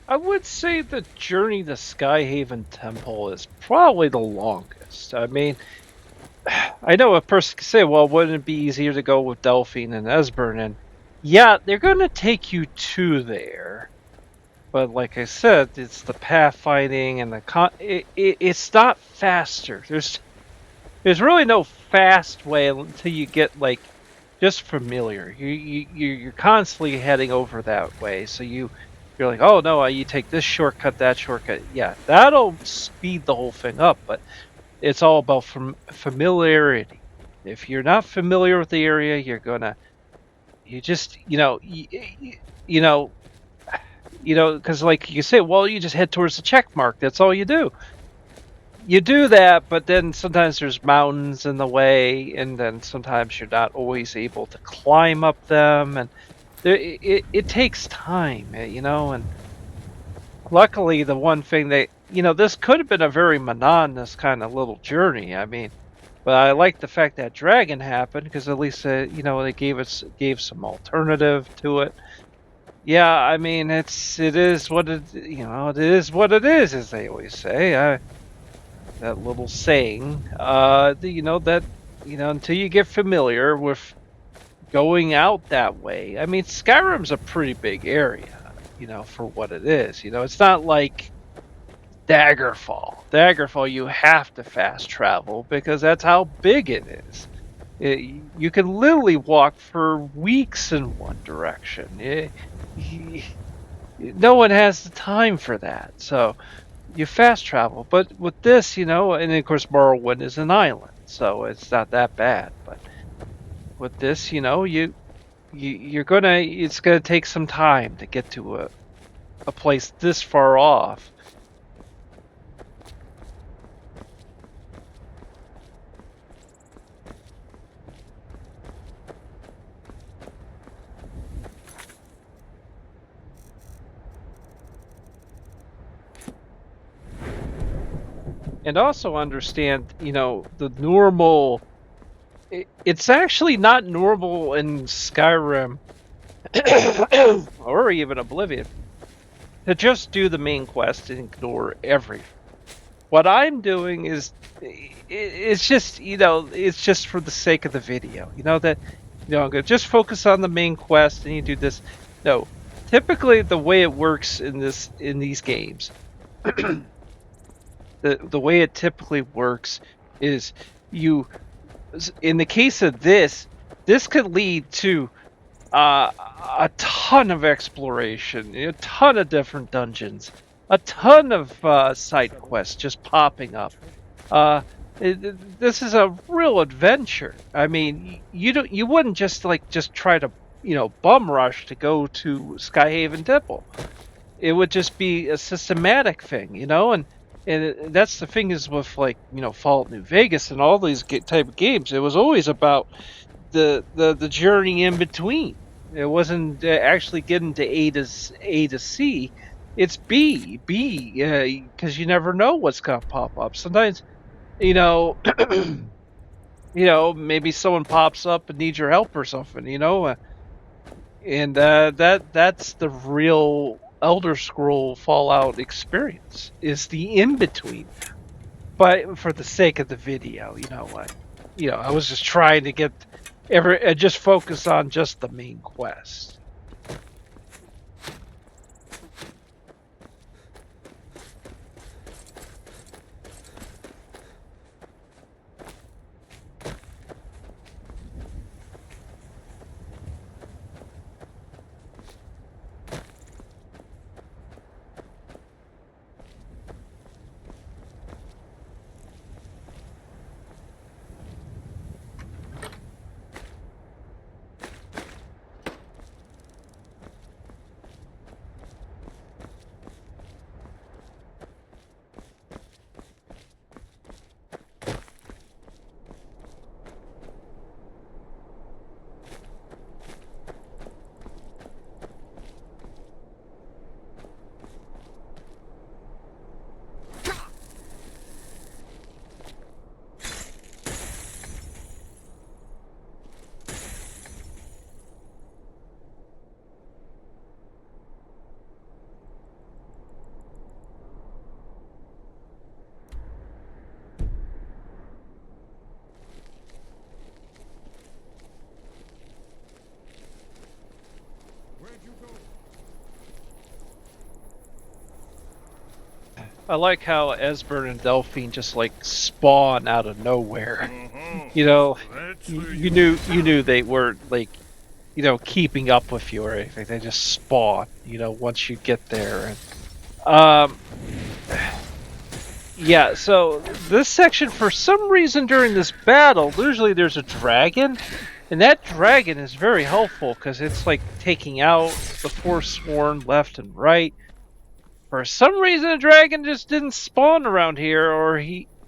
I would say the journey to Skyhaven Temple is probably the longest. I mean, I know a person could say, well, wouldn't it be easier to go with Delphine and Esbern? And yeah, they're going to take you to there. But like I said, it's the pathfinding and it's not faster. There's really no fast way until you get like just familiar. You're constantly heading over that way, so you're like, oh no, you take this shortcut, that shortcut. Yeah, that'll speed the whole thing up, but it's all about familiarity. If you're not familiar with the area, you just, because like you say, well, you just head towards the check mark. That's all you do. You do that, but then sometimes there's mountains in the way, and then sometimes you're not always able to climb up them, and it takes time, and luckily the one thing this could have been a very monotonous kind of little journey. I mean, but I like the fact that dragon happened, because at least they gave some alternative to it. Yeah, I mean, it is what it is what it is, as they always say. That little saying. Until you get familiar with going out that way. I mean, Skyrim's a pretty big area, for what it is. It's not like Daggerfall. Daggerfall, you have to fast travel because that's how big it is. You can literally walk for weeks in one direction. No one has the time for that. So you fast travel. But with this, and of course Morrowind is an island, so it's not that bad. But with this, it's gonna take some time to get to a place this far off. And also understand, the normal. It's actually not normal in Skyrim or even Oblivion to just do the main quest and ignore everything. What I'm doing is, it's just, it's just for the sake of the video. That, I'm gonna just focus on the main quest and you do this. No, typically the way it works in these games. The way it typically works is in the case of this could lead to a ton of exploration, a ton of different dungeons, a ton of side quests just popping up. This is a real adventure. I mean, you wouldn't just try to bum rush to go to Skyhaven Temple. It would just be a systematic thing, and that's the thing is with Fallout New Vegas and all these type of games. It was always about the journey in between. It wasn't actually getting to A to C. It's B because you never know what's gonna pop up. Sometimes, maybe someone pops up and needs your help or something. And that's the real Elder Scroll Fallout experience, is the in-between. But for the sake of the video, I was just trying to get just focus on just the main quest. I like how Esbern and Delphine just spawn out of nowhere. You knew they weren't keeping up with you or anything. They just spawn. Once you get there. And, yeah. So this section, for some reason, during this battle, usually there's a dragon, and that dragon is very helpful because it's taking out the Forsworn left and right. For some reason, a dragon just didn't spawn around here,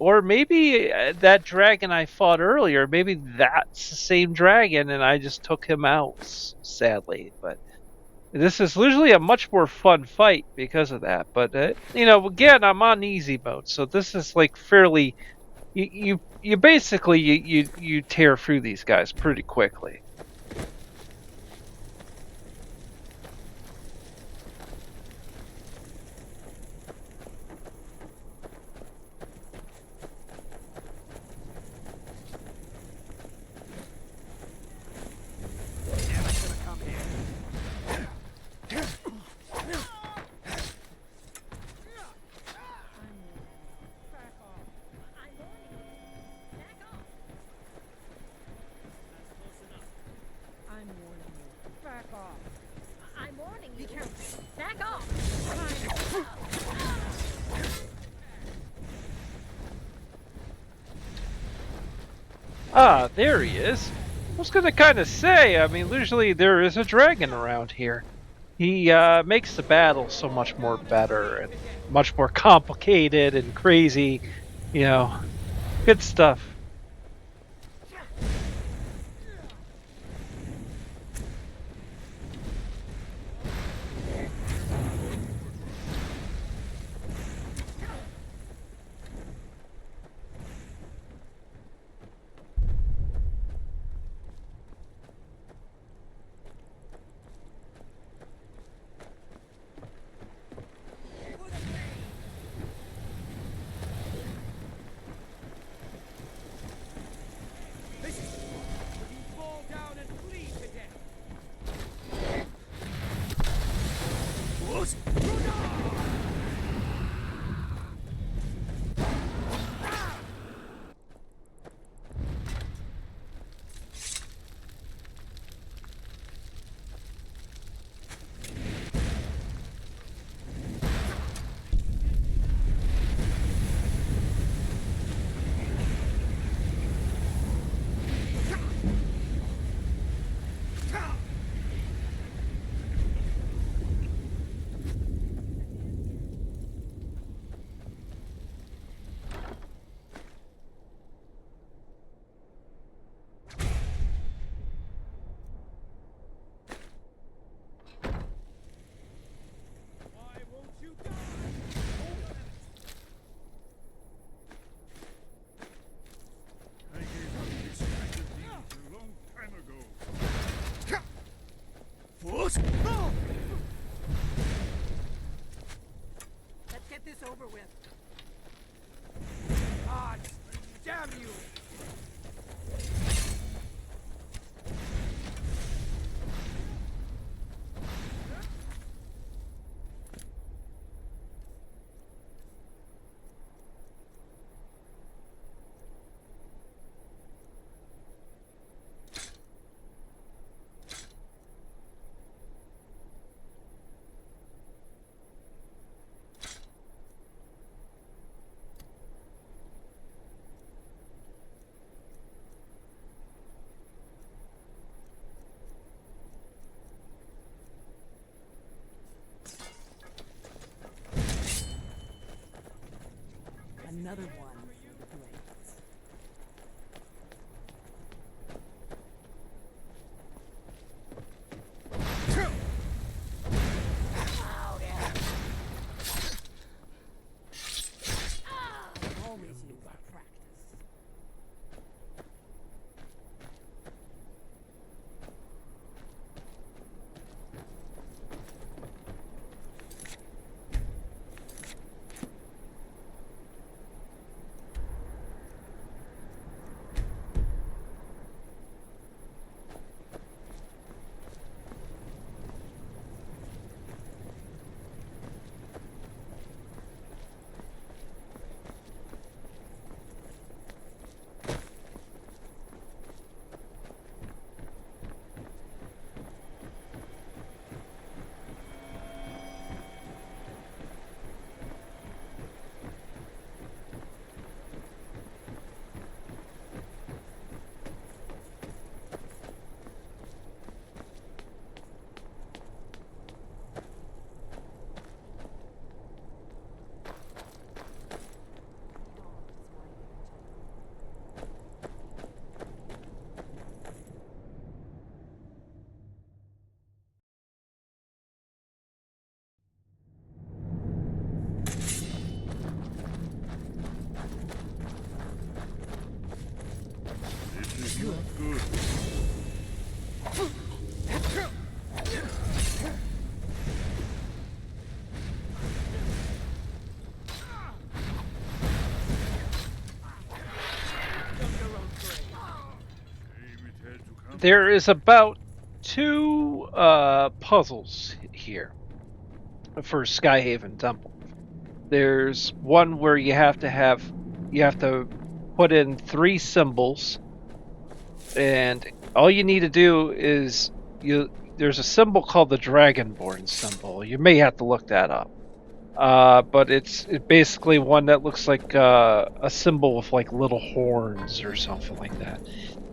or maybe that dragon I fought earlier, maybe that's the same dragon, and I just took him out, sadly. But this is usually a much more fun fight because of that. But again, I'm on easy mode, so this is fairly. You basically you tear through these guys pretty quickly. Ah, there he is. I was gonna kind of say, I mean, usually there is a dragon around here. He makes the battle so much more better and much more complicated and crazy. You know, good stuff. Fall down and bleed to death. Why won't you die? I gave up this kind of thing a long time ago. Let's get this over with. Ah, damn you! Another one for the brains. Always use that practice. This is not good. Shame it had to come. There is about two puzzles here for Skyhaven Temple. There's one where you have to put in 3 symbols, and all you need to do is there's a symbol called the Dragonborn symbol. You may have to look that up. but it's basically one that looks like a symbol with like little horns or something like that.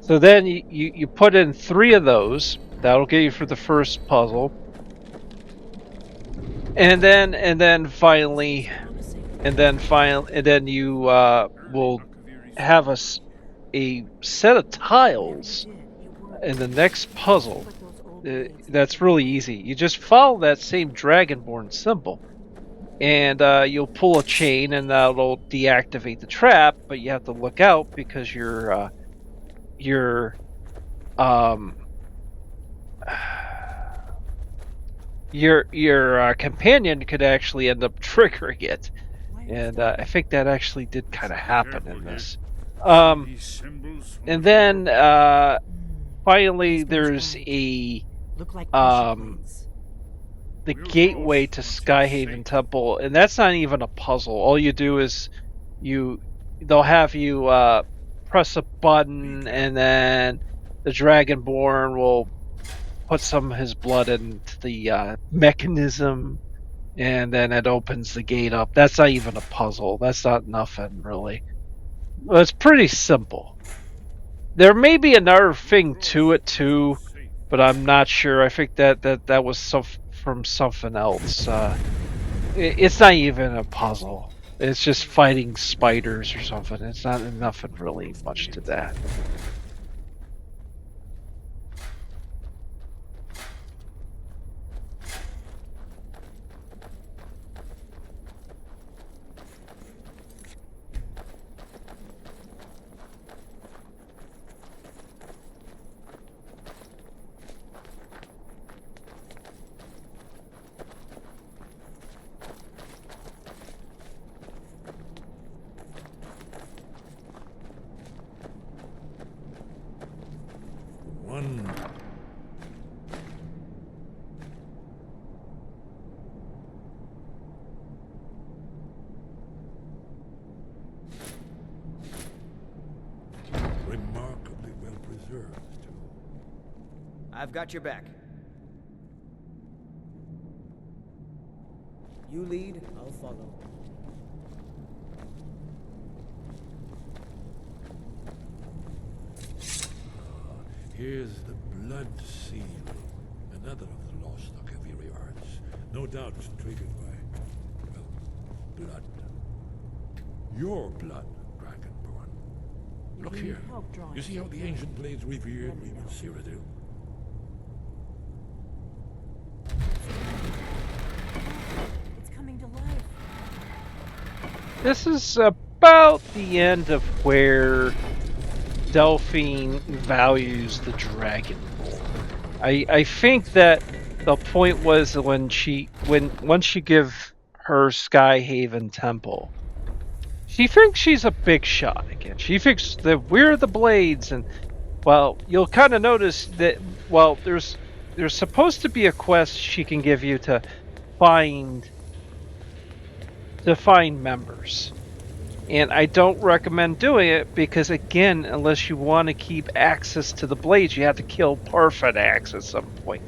So then you put in 3 of those. That'll get you for the first puzzle, and then finally you will have a set of tiles in the next puzzle. That's really easy. You just follow that same Dragonborn symbol, and you'll pull a chain, and that'll deactivate the trap. But you have to look out because your companion could actually end up triggering it, and I think that actually did kind of happen in this. These symbols And then finally, there's the gateway to Skyhaven Temple, and that's not even a puzzle. All you do is they'll have you press a button, and then the Dragonborn will put some of his blood into the mechanism, and then it opens the gate up. That's not even a puzzle. That's not nothing, really. Well, it's pretty simple. There may be another thing to it, too, but I'm not sure. I think that was from something else. It's not even a puzzle. It's just fighting spiders or something. It's not nothing really much to that. One. Remarkably well preserved, too. I've got your back. You lead, I'll follow. Here's the blood seal. Another of the lost Akaviri arts. No doubt triggered by, well, blood. Your blood, Dragonborn. Look here. You see how the ancient blades revered even Cyrodiil? It's coming to life. This is about the end of where Delphine values the Dragonborn. I think that the point was once you give her Skyhaven Temple, she thinks she's a big shot again. She thinks that we're the Blades, and well, you'll kind of notice that. Well, there's supposed to be a quest she can give you to find members. And I don't recommend doing it because, again, unless you want to keep access to the blades, you have to kill Paarthunax at some point.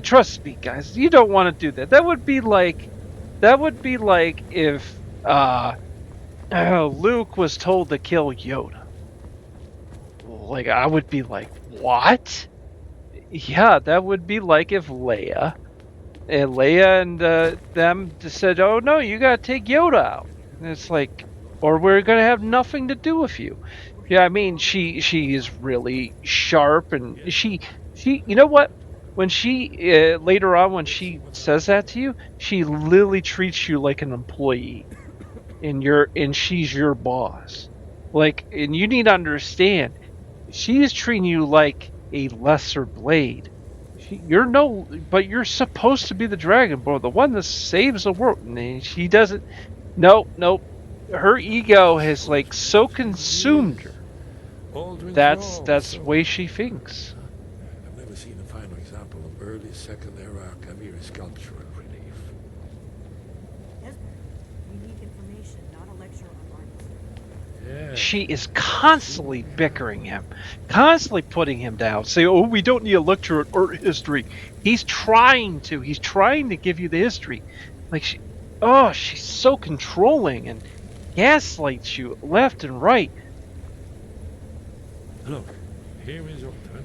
Trust me, guys, you don't want to do that. That would be like if Luke was told to kill Yoda. Like, I would be like, what? Yeah, that would be like if Leia and them just said, "Oh no, you gotta take Yoda out." And it's like, or we're gonna have nothing to do with you. Yeah, I mean, she is really sharp, and she you know what? When she later on, when she says that to you, she literally treats you like an employee, and she's your boss. Like, and you need to understand, she is treating you like a lesser blade. But you're supposed to be the Dragonborn, the one that saves the world. And she doesn't. Nope. Her ego has like so consumed her. That's the way she thinks. I've never seen a finer example of early Second Era Kaviri sculpture and relief. Esbern, we need information, not a lecture on art. Yeah. She is constantly bickering him, constantly putting him down, saying, "Oh, we don't need a lecture on art history." He's trying to give you the history. Like, Oh, she's so controlling and gaslights you left and right. Look, here is Alduin.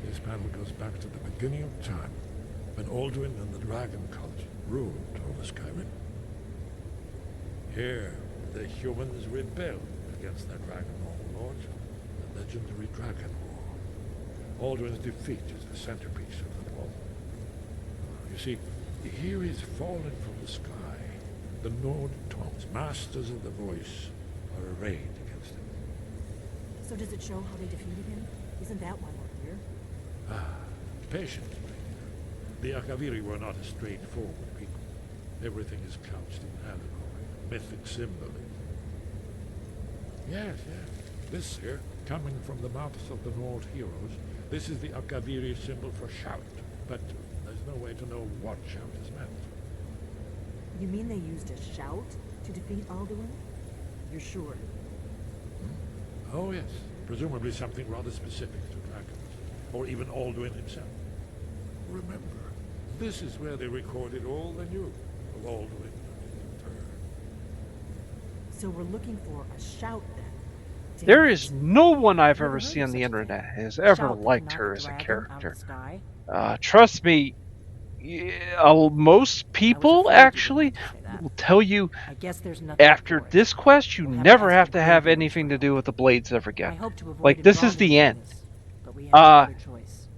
This panel goes back to the beginning of time, when Alduin and the Dragon Cult ruled over Skyrim. Here, the humans rebelled against their dragon overlords, the legendary Dragon War. Alduin's defeat is the centerpiece of the war. You see, here is fallen from the sky. The Nord Tongs, masters of the voice, are arrayed against him. So does it show how they defeated him? Isn't that why we're here? Patience, the Akaviri were not a straightforward people. Everything is couched in allegory, mythic symbolism. Yes. This here, coming from the mouths of the Nord heroes, this is the Akaviri symbol for shout. But there's no way to know what shout is meant. You mean they used a shout to defeat Alduin? You're sure? Oh yes, presumably something rather specific to dragons, or even Alduin himself. Remember, this is where they recorded all they knew of Alduin and his return. So we're looking for a shout then? There is no one I've ever seen on the internet has ever liked her as a character. Trust me, most people actually will tell you after this quest you never have to have anything to do with the Blades ever again. Like, this is the end.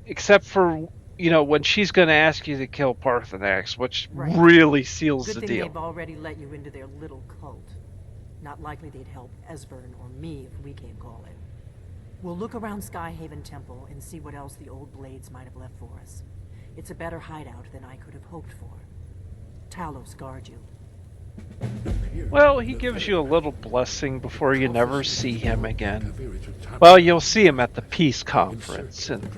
Except for, when she's going to ask you to kill Paarthunax, which really seals the Good thing deal. they've already let you into their little cult. Not likely they'd help Esbern or me if we came calling. We'll look around Skyhaven Temple and see what else the old Blades might have left for us. It's a better hideout than I could have hoped for. Talos guard you. Well, he gives you a little blessing before you never see him again. Well, you'll see him at the peace conference, and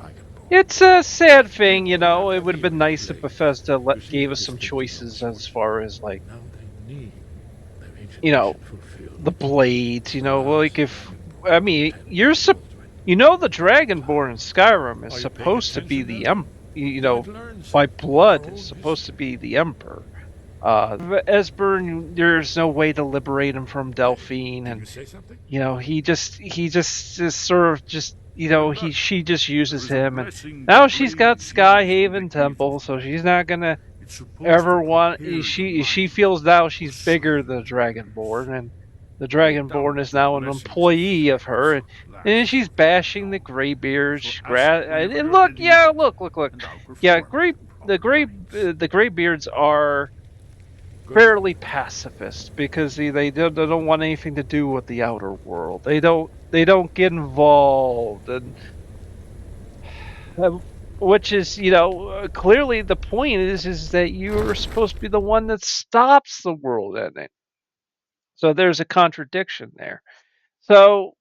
it's a sad thing, It would have been nice if Bethesda gave us some choices as far as, like, the blades, like if, the Dragonborn in Skyrim is supposed to be the by blood is supposed to be the Emperor. Esbern, there's no way to liberate him from Delphine, and he just sort of just she just uses him, and now she's got Skyhaven Temple, so she's not gonna ever want. She feels now she's bigger than the Dragonborn, and the Dragonborn is now an employee of her, and she's bashing the Greybeards. And look, yeah, the Greybeards are fairly pacifist because they don't want anything to do with the outer world. They don't get involved, and which is clearly the point is that you're supposed to be the one that stops the world ending. So there's a contradiction there. So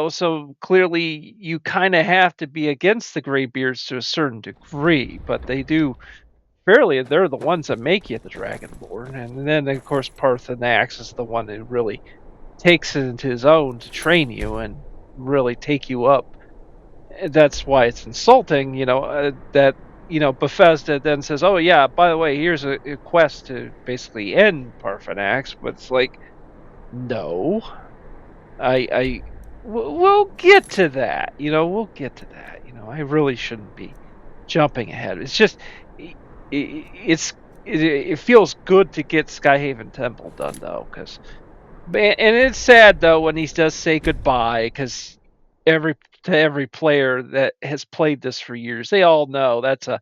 so clearly you kind of have to be against the Greybeards to a certain degree, but they're the ones that make you the Dragonborn. And then, of course, Paarthunax is the one who really takes it into his own to train you and really take you up. And that's why it's insulting, that, Bethesda then says, oh, yeah, by the way, here's a quest to basically end Paarthunax. But it's like, no, we'll get to that. We'll get to that. I really shouldn't be jumping ahead. It's just, it feels good to get Skyhaven Temple done, though, and it's sad though when he does say goodbye, because every player that has played this for years, they all know that's a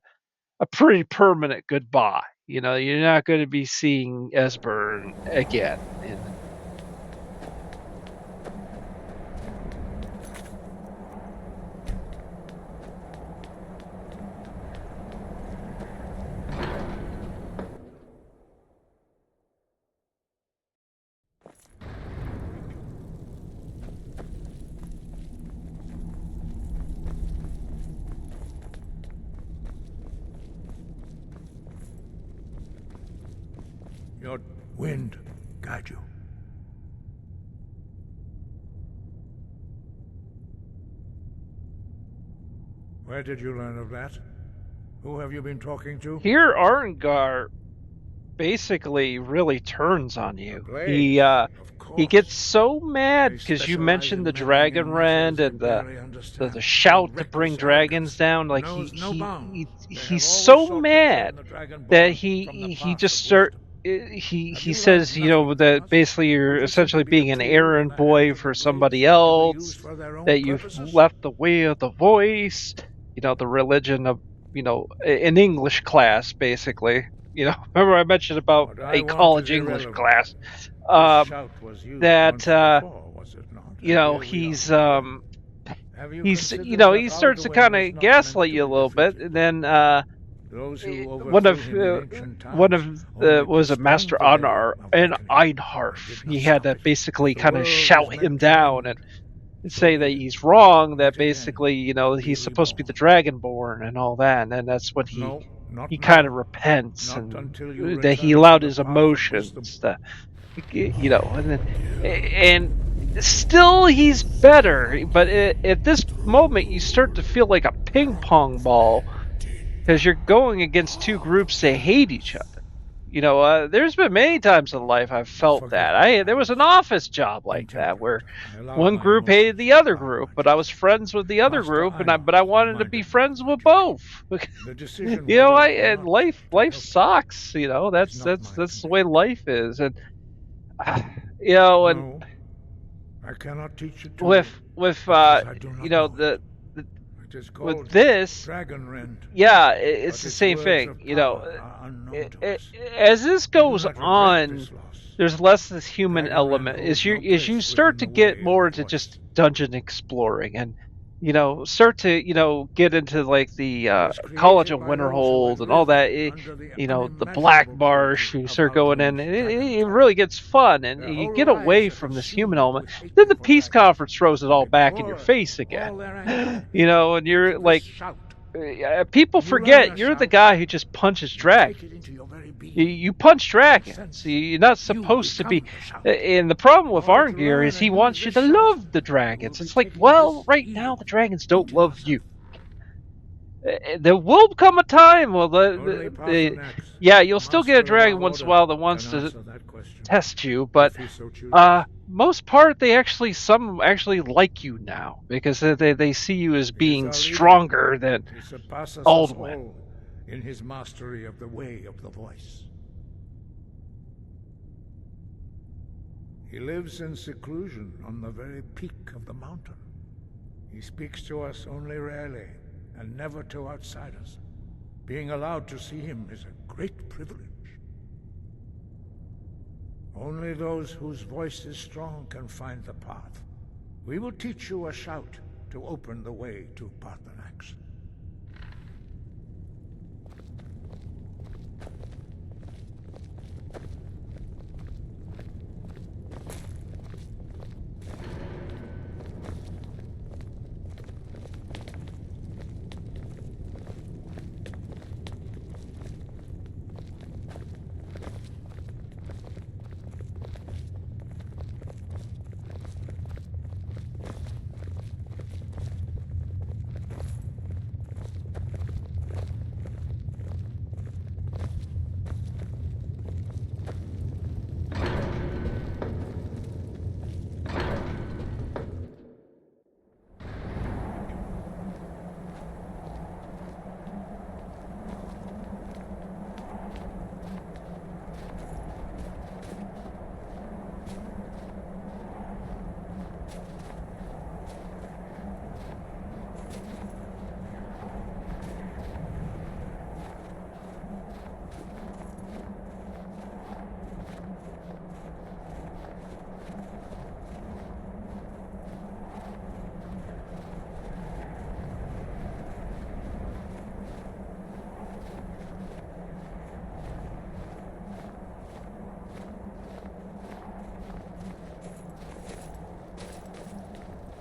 pretty permanent goodbye. You're not going to be seeing Esbern again. Your wind guide you. Where did you learn of that? Who have you been talking to? Here, Arngar basically really turns on you. blade, of He course. gets so mad They because you specialize mentioned in the mending dragon in rend metals and they barely understand. the Their shout to bring reckless dragons arrogance down. Like knows no bounds. They have he's always so sought to mad turn the dragonborn that from the he path just of start wisdom. he Have you says, learned nothing from that us? basically you're Would you simply essentially be a being an tool in errand the boy hands of for the somebody blades to be used else, for their own that you've purposes? left the way of the voice, the religion of, an English class, basically. Remember I mentioned about What I a want college is English irrelevant. class. This Um, shout was used that once before, was it not? And here we he's are again. Have you he's considered that he starts to Paarthunax kind was of not meant gaslight to you a be little bit, defeated? and then Those who one overthrew of him in ancient one of times only was a postponed master the day Anar of and reckoning. Einharf. They did not He had stop to it. basically The kind of world was shout meant him to down end. and So say be that it. he's wrong, that Yet again, basically, to be he's supposed to be the reborn. dragonborn and all that, and then that's when No, not he kind of now. repents, Not and until you that he return to allowed the his path of wisdom. emotions to, and then and still he's better, but at this moment you start to feel like a ping pong ball because you're going against two groups that hate each other. There's been many times in life I've felt Forgive that. me, There was an Alice. office job like that Intemperate. where I allowed one my group hated emotions the to other cloud group, my but I was judgment. friends with the other Master group, but I Einarth wanted to reminded be me friends of with that you both. came. The decision whether or And not life to help sucks. is not That's mine that's to the way make. life is, and and No, I cannot teach it to you with because I do not know the it. It is with called this, Dragon Rend, yeah, it's but the its same words thing. of power are unknown to us. As this I do goes not regret on, this loss. there's less this human Dragon Rend element holds as you no place start within to the get way of more the into voice. just dungeon exploring, and start to get into like the It was College created of by those who Winterhold had and all lived that. under the The Black unimaginable Marsh. cruelty You of start going in, Altun's and dragon it talk. really gets fun, and Their you whole get lives away are from this human consumed element. with Then hatred the for peace dragons. conference throws it all They back in your pour face again. all their anger And you're into this like, shout. people When you learn forget a you're the shout, guy who just punches you dragons. take it into your very being. You punch dragons. sense, You're not you supposed to be. become the shout. And the problem In with order to Arngir is learn he and wants use you this to shout, love the you dragons. will be It's like, taking well, this right evil now the dragons don't into love yourself. you. There will come a time. Well, Only Paarthunax, yeah, you'll still get a master of dragon our once in a order, while that wants can to answer that question, test you, but if he so chooses. most part some actually like you now because they see you as He is being our leader. stronger than He surpasses us Aldwin. all in his mastery of the way of the voice. He lives in seclusion on the very peak of the mountain. He speaks to us only rarely, and never to outsiders. Being allowed to see him is a great privilege. Only those whose voice is strong can find the path. We will teach you a shout to open the way to Paarthunax.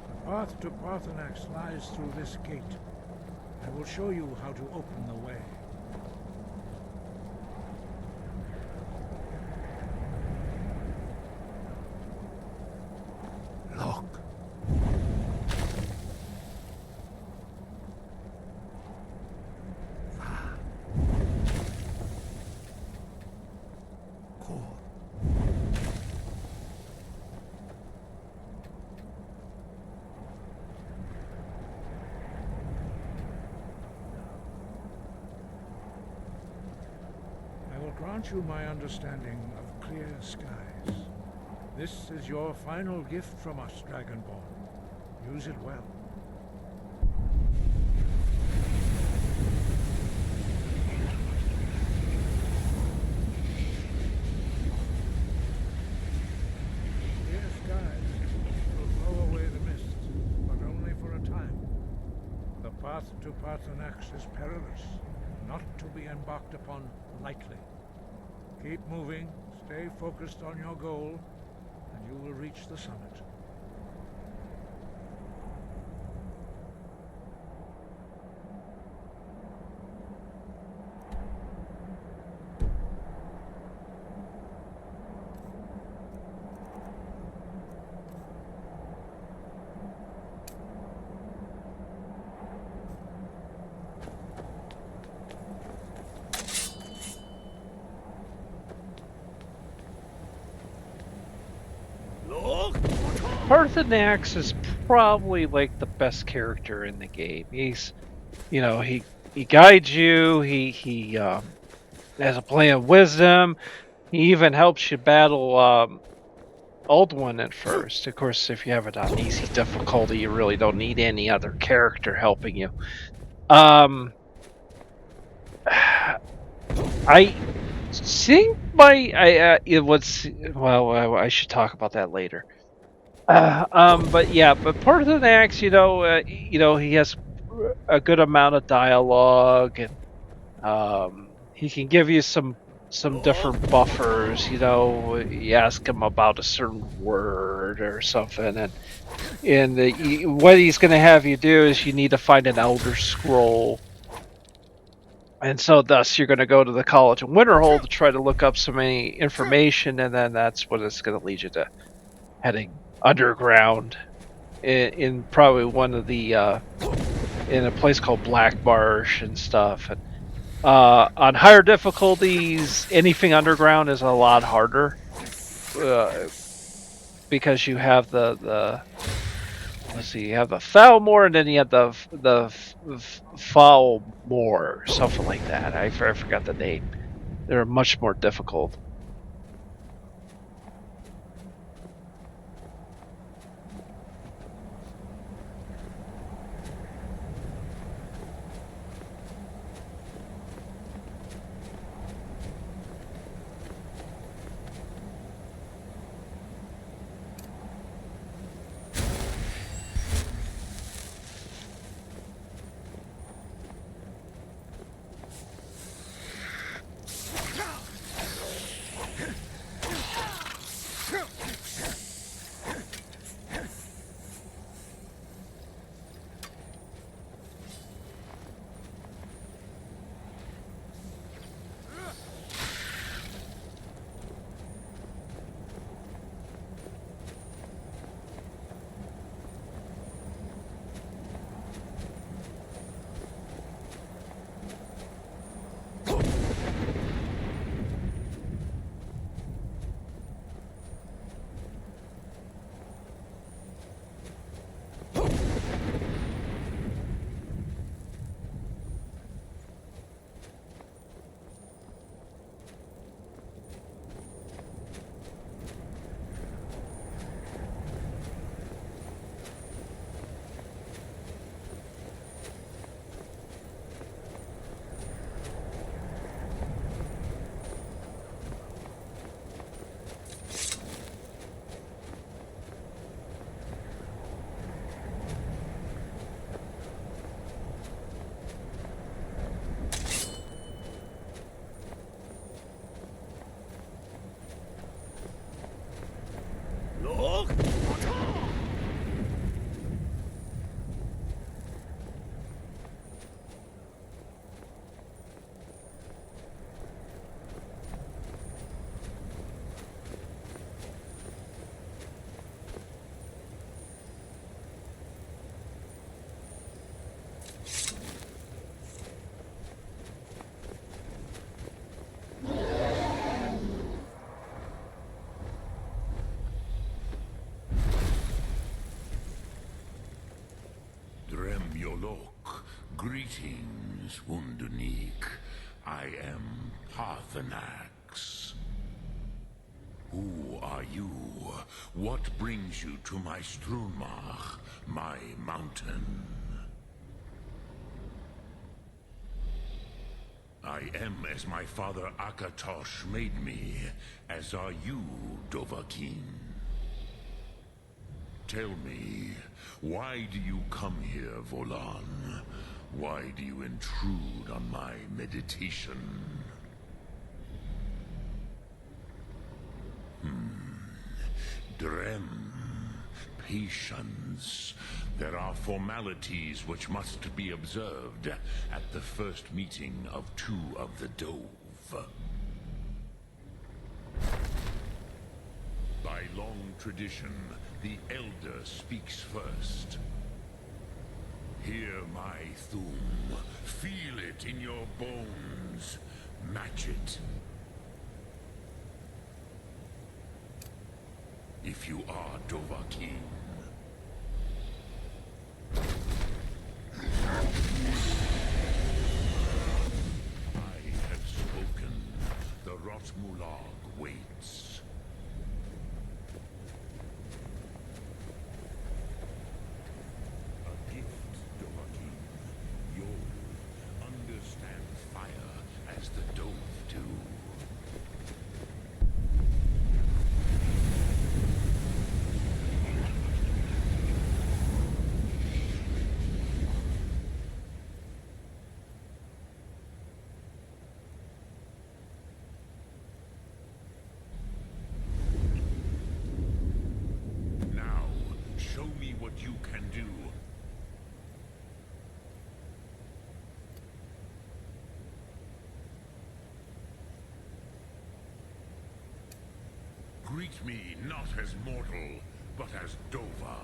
The path to Paarthunax lies through this gate. I will show you how to open the way. Look. grant you my understanding of clear skies. This is your final gift from us, Dragonborn. Use it well. Clear skies will blow away the mist, but only for a time. The path to Paarthunax is perilous, not to be embarked upon lightly. Keep moving, stay focused on your goal, and you will reach the summit. Paarthunax is probably like the best character in the game. He's, he guides you. He has a play of wisdom. He even helps you battle Old One at first. Of course, if you have it on easy difficulty, you really don't need any other character helping you. I think I should talk about that later. But Paarthunax, he has a good amount of dialogue, and he can give you some different buffers. You ask him about a certain word or something, and what he's going to have you do is you need to find an Elder Scroll. And so thus you're going to go to the College of Winterhold to try to look up some information, and then that's what it's going to lead you to heading underground in probably one of the in a place called Black Marsh and stuff. And on higher difficulties, anything underground is a lot harder because you have the you have the Thalmor, and then you have the Foulmore, something like that. I forgot the name. They're much more difficult. Greetings, Wunderneek. I am Paarthunax. Paarthunax. Who are you? What brings you to my Strunmach, my mountain? I am as my father Akatosh made me, as are you, Dovahkiin. Tell me, why do you come here, Volan? Why do you intrude on my meditation? Drem. Patience. There are formalities which must be observed at the first meeting of two of the Dove. By long tradition, the Elder speaks first. Hear my Thum. Feel it in your bones. Match it. If you are Dovahkiin. I have spoken. The Rotmulag waits. A gift, Dovahkiin. You'll understand fire as the Dove do. You can do. Greet me not as mortal, but as Dova.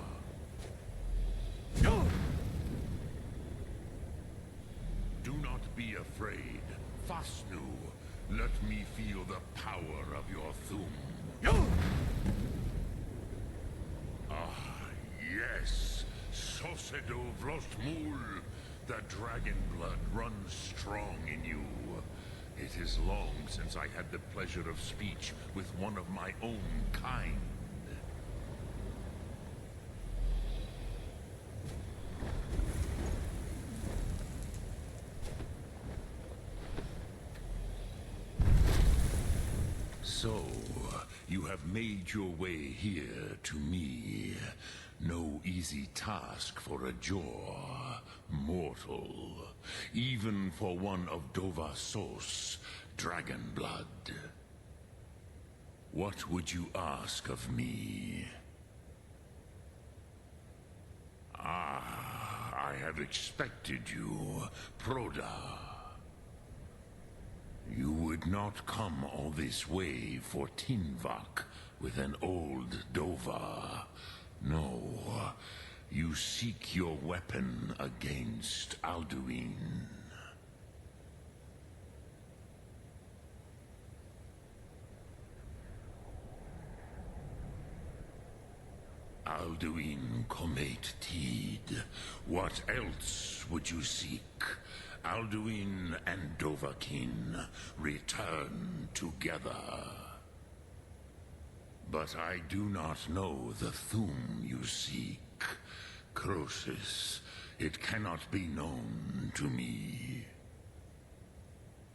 Do not be afraid. Fasnu, let me feel the power of your Thum. Yes, Sosedo Vrostmul. The dragon blood runs strong in you. It is long since I had the pleasure of speech with one of my own kind. So, you have made your way here to me. No easy task for a Jor, mortal. Even for one of Dovasos, dragon blood. What would you ask of me? Ah, I have expected you, Proda. You would not come all this way for Tinvak with an old Dova. No, you seek your weapon against Alduin. Alduin Comet Tid. What else would you seek? Alduin and Dovahkiin return together. But I do not know the Thum you seek. Croesus, it cannot be known to me.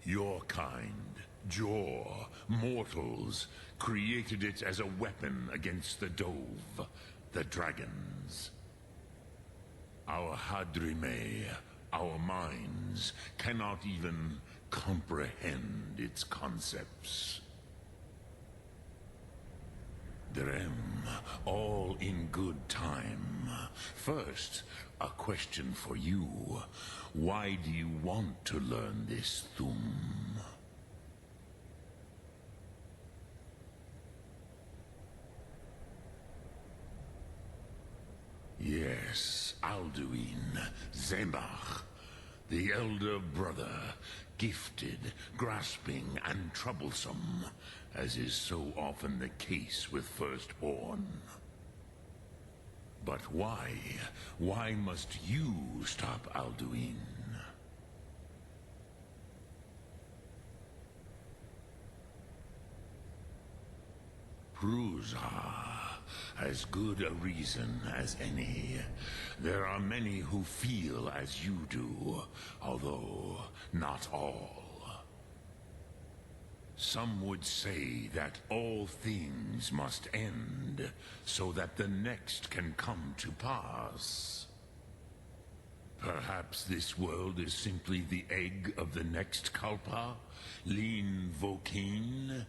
Your kind, Jor, mortals, created it as a weapon against the Dove, the dragons. Our Hadrime, our minds, cannot even comprehend its concepts. Drem, all in good time. First, a question for you. Why do you want to learn this Thum? Yes, Alduin, Zemach, the elder brother, gifted, grasping, and troublesome, as is so often the case with Firstborn. But why? Why must you stop Alduin? Bruza, as good a reason as any. There are many who feel as you do, although not all. Some would say that all things must end, so that the next can come to pass. Perhaps this world is simply the egg of the next Kalpa? Lean Vokeen?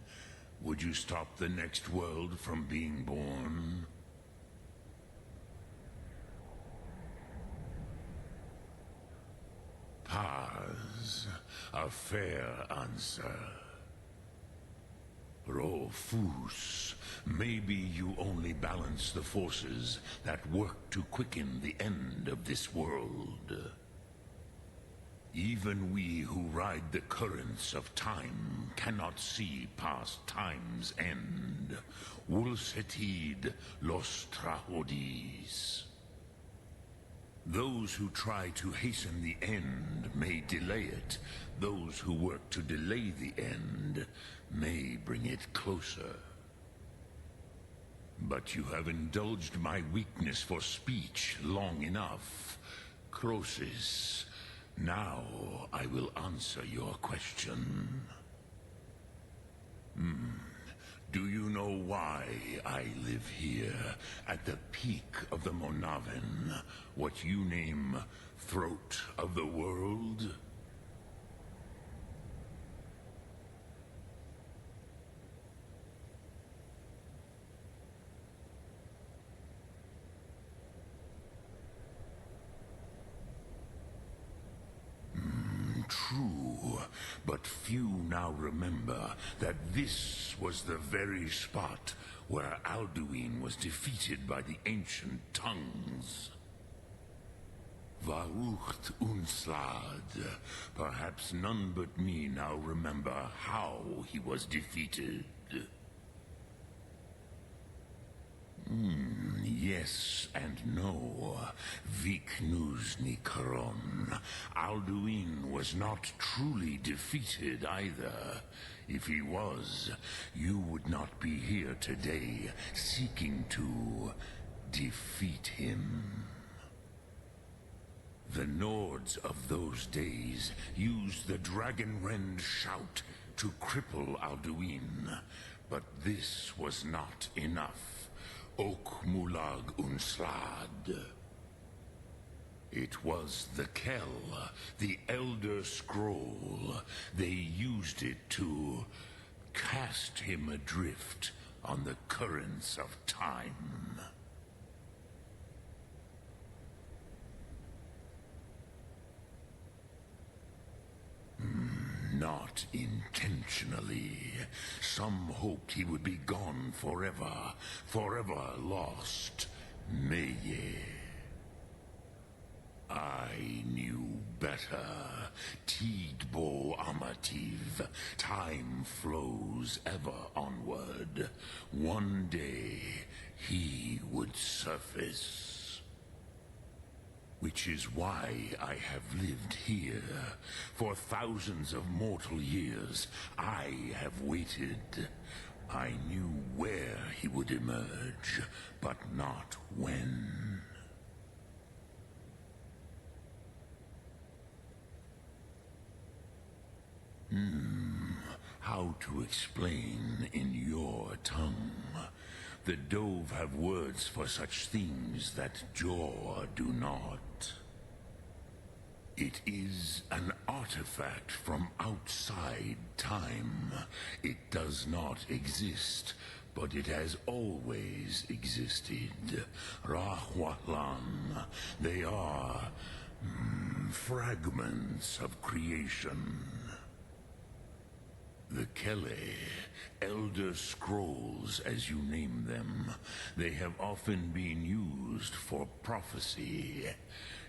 Would you stop the next world from being born? Paz, a fair answer. Rofus, maybe you only balance the forces that work to quicken the end of this world. Even we who ride the currents of time cannot see past time's end. Wulsetid los trahodis. Those who try to hasten the end may delay it. Those who work to delay the end may bring it closer. But you have indulged my weakness for speech long enough. Croesus, now I will answer your question. Do you know why I live here, at the peak of the Monaven, what you name Throat of the World? True, but few now remember that this was the very spot where Alduin was defeated by the ancient tongues. Varucht Unslad. Perhaps none but me now remember how he was defeated. Yes and no. Viknuzny Karon. Alduin was not truly defeated either. If he was, you would not be here today seeking to defeat him. The Nords of those days used the Dragonrend shout to cripple Alduin, but this was not enough. Ok Mulag Unslad. It was the Kell, the Elder Scroll. They used it to cast him adrift on the currents of time. Not intentionally. Some hoped he would be gone forever, forever lost. Meye. I knew better. Tidbo Amativ. Time flows ever onward. One day, he would surface. Which is why I have lived here. For thousands of mortal years, I have waited. I knew where he would emerge, but not when. How to explain in your tongue? The Dove have words for such things that Jor do not. It is an artifact from outside time. It does not exist, but it has always existed. Rahwatlan. They are fragments of creation. The Kele, Elder Scrolls as you name them, they have often been used for prophecy.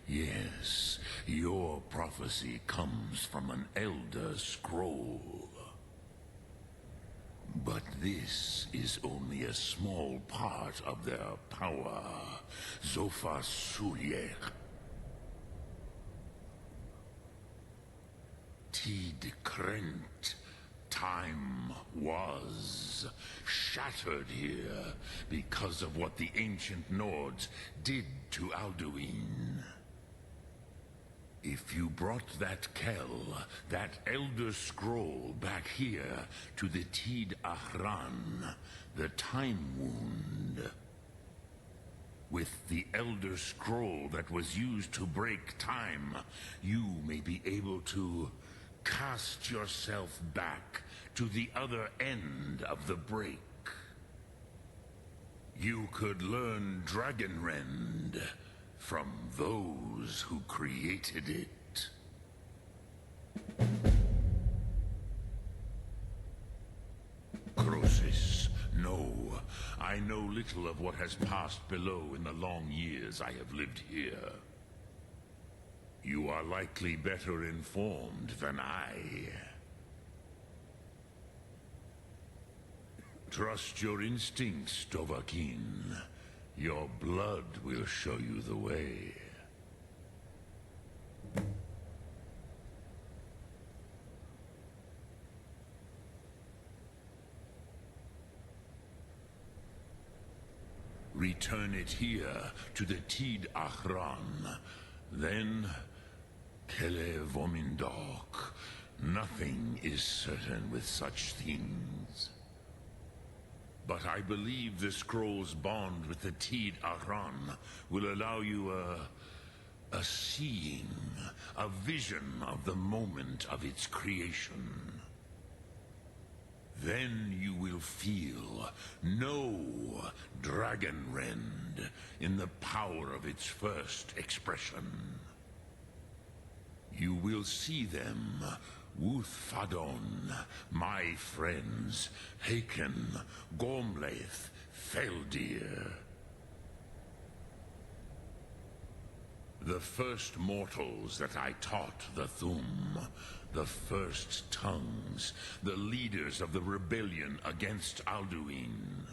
Yes, your prophecy comes from an Elder Scroll. But this is only a small part of their power. Zofa Sulyek. Tid Krent. Time was shattered here because of what the ancient Nords did to Alduin. If you brought that Kell, that Elder Scroll, back here to the Tid Ahran, the Time Wound, with the Elder Scroll that was used to break time, you may be able to cast yourself back to the other end of the break. You could learn Dragonrend from those who created it. Croesus, no. I know little of what has passed below in the long years I have lived here. You are likely better informed than I. Trust your instincts, Dovahkiin. Your blood will show you the way. Return it here to the Tid Ahran. Then, Kele Vomindok. Nothing is certain with such things. But I believe the scroll's bond with the Tid Ahran will allow you a seeing, a vision of the moment of its creation. Then you will feel, know Dragonrend in the power of its first expression. You will see them, Wuthfadon, my friends, Haken, Gormlaith, Feldir. The first mortals that I taught the Thum, the first tongues, the leaders of the rebellion against Alduin.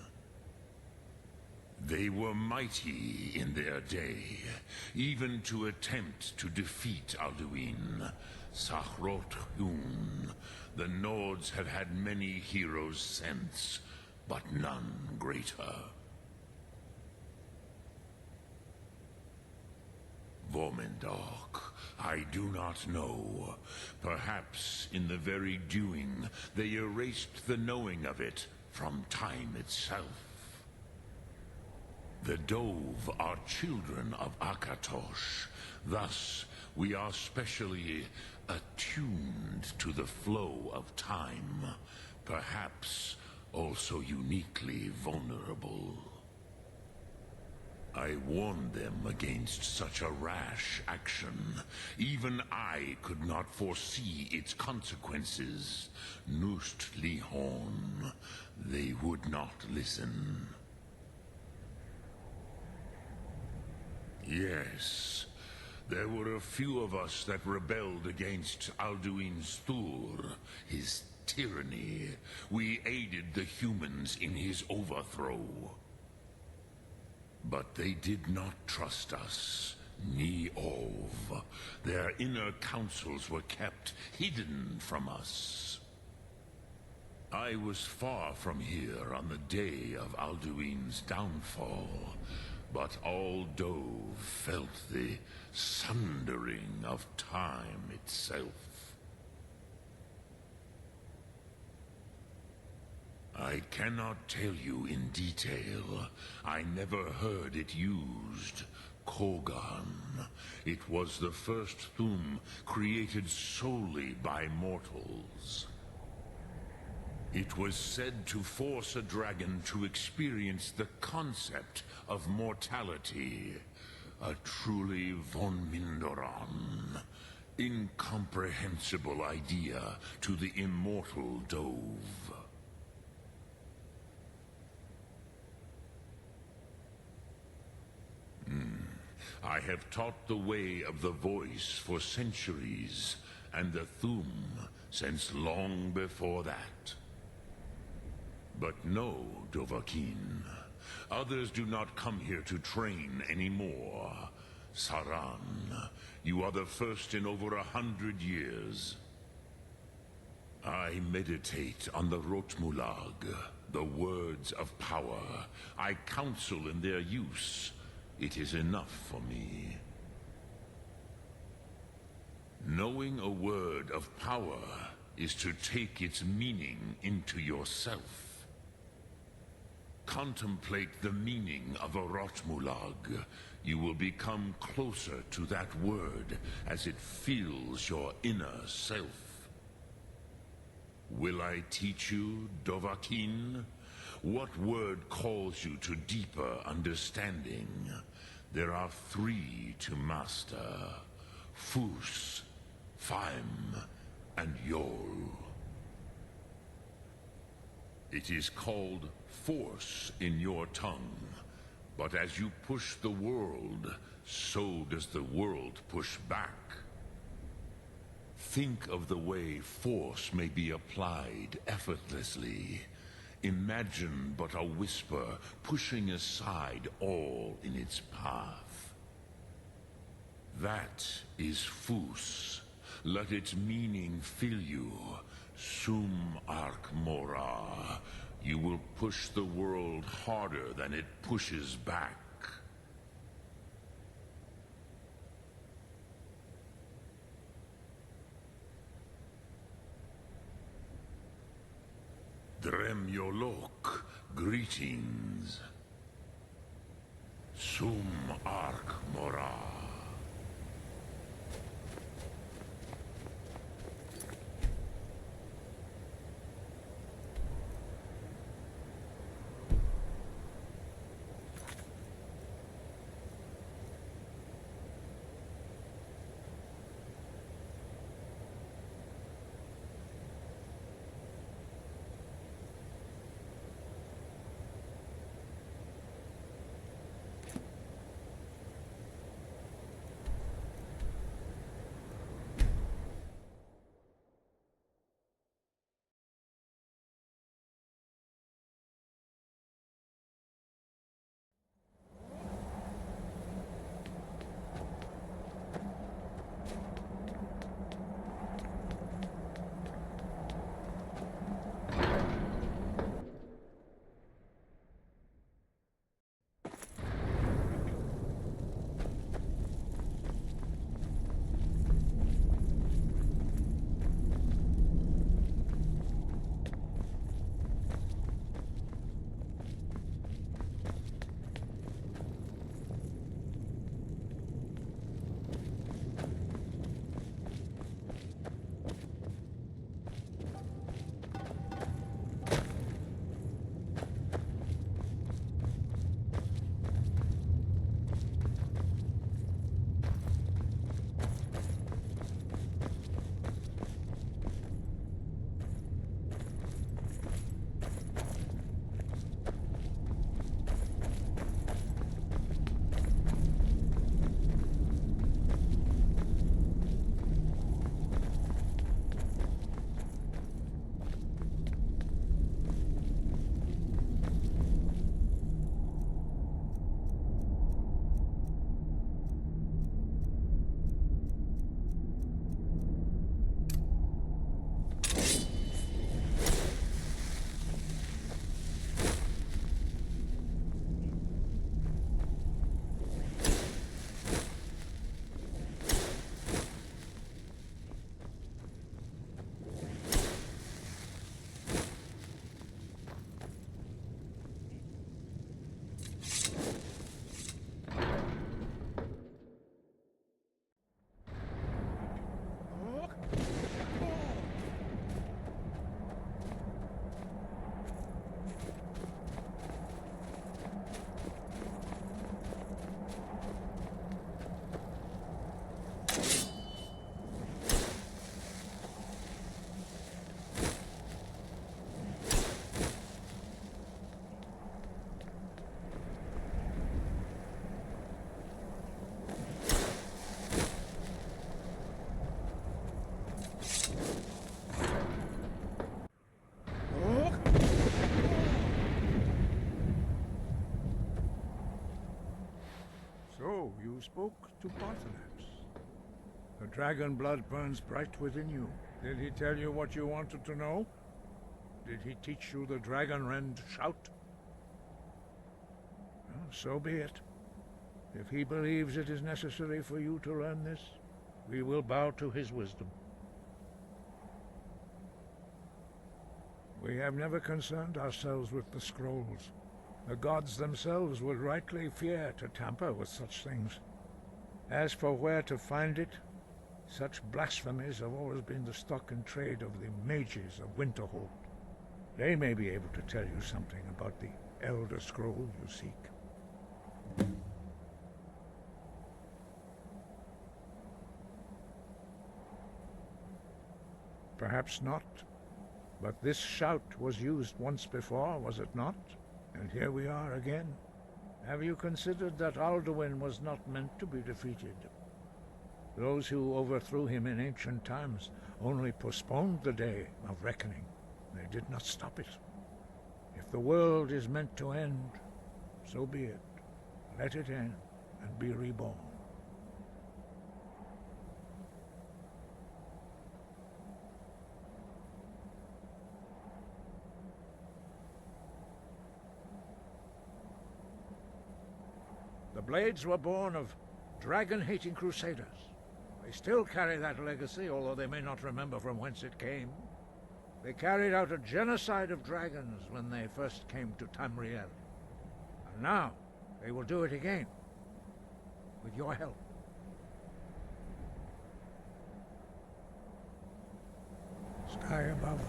They were mighty in their day, even to attempt to defeat Alduin. Sahrot-Hun, the Nords have had many heroes since, but none greater. Vomindok, I do not know. Perhaps in the very doing, they erased the knowing of it from time itself. The Dove are children of Akatosh. Thus, we are specially attuned to the flow of time. Perhaps also uniquely vulnerable. I warned them against such a rash action. Even I could not foresee its consequences. Nust Lihon, they would not listen. Yes, there were a few of us that rebelled against Alduin's Thur, his tyranny. We aided the humans in his overthrow. But they did not trust us, ni Ov. Their inner counsels were kept hidden from us. I was far from here on the day of Alduin's downfall, but all Dove felt the sundering of time itself. I cannot tell you in detail. I never heard it used. Kogan. It was the first Thum created solely by mortals. It was said to force a dragon to experience the concept of mortality. A truly von Mindoran. Incomprehensible idea to the immortal Dove. I have taught the way of the voice for centuries, and the Thum since long before that. But no, Dovahkiin. Others do not come here to train anymore. Saran, you are the first in over 100 years. I meditate on the Rotmulag, the words of power. I counsel in their use. It is enough for me. Knowing a word of power is to take its meaning into yourself. Contemplate the meaning of a Rotmulag. You will become closer to that word as it fills your inner self. Will I teach you, Dovahkiin? What word calls you to deeper understanding? There are 3 to master. Fus, Faim, and Yol. It is called force in your tongue, but as you push the world, so does the world push back. Think of the way force may be applied effortlessly. Imagine but a whisper pushing aside all in its path. That is Fus. Let its meaning fill you. Sum Ark Mora. You will push the world harder than it pushes back. Dremyolok, greetings. Sum Ark Mora. So, you spoke to Paarthunax. The dragon blood burns bright within you. Did he tell you what you wanted to know? Did he teach you the dragon rend shout? Well, so be it. If he believes it is necessary for you to learn this, we will bow to his wisdom. We have never concerned ourselves with the scrolls. The gods themselves would rightly fear to tamper with such things. As for where to find it, such blasphemies have always been the stock and trade of the mages of Winterhold. They may be able to tell you something about the Elder Scroll you seek. Perhaps not. But this shout was used once before, was it not? And here we are again. Have you considered that Alduin was not meant to be defeated? Those who overthrew him in ancient times only postponed the day of reckoning. They did not stop it. If the world is meant to end, so be it. Let it end and be reborn. The Blades were born of dragon-hating crusaders. They still carry that legacy, although they may not remember from whence it came. They carried out a genocide of dragons when they first came to Tamriel. And now, they will do it again. With your help. Sky above,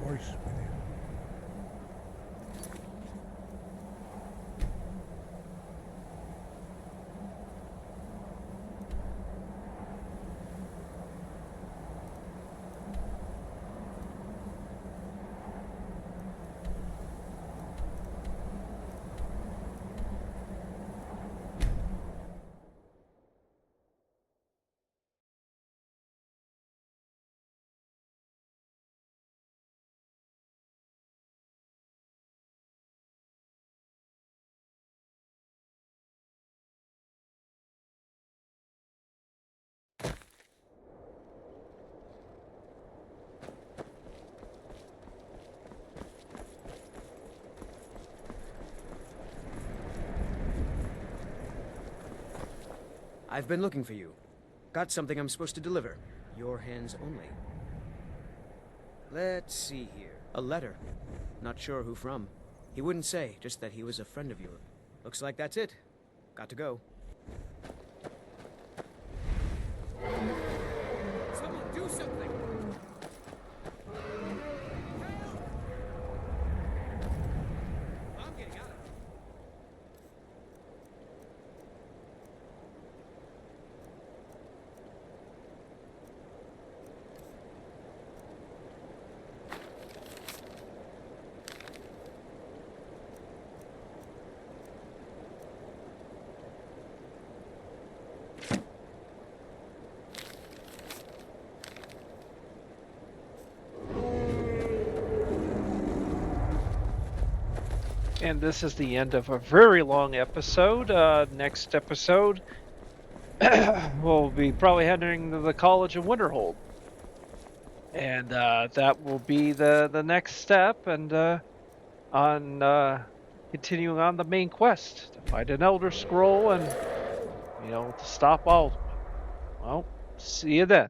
voice within. I've been looking for you. Got something I'm supposed to deliver. Your hands only. Let's see here. A letter. Not sure who from. He wouldn't say, just that he was a friend of yours. Looks like that's it. Got to go. Someone do something! I'm getting out of here. And this is the end of a very long episode. Next episode, we'll be probably heading to the College of Winterhold. And that will be the next step, and on continuing on the main quest to find an Elder Scroll and, to stop Alduin. Well, see you then.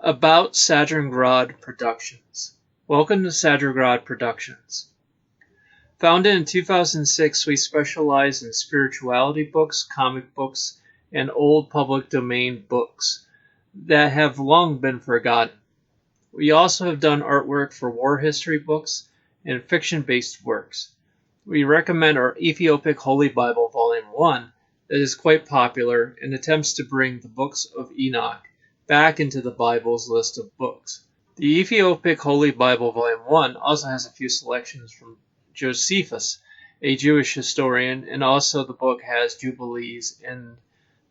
About Sadringrad Productions. Welcome to Sadringrad Productions. Founded in 2006, we specialize in spirituality books, comic books, and old public domain books that have long been forgotten. We also have done artwork for war history books and fiction-based works. We recommend our Ethiopic Holy Bible Volume 1 that is quite popular and attempts to bring the books of Enoch back into the Bible's list of books. The Ethiopic Holy Bible Volume 1 also has a few selections from Josephus, a Jewish historian, and also the book has Jubilees and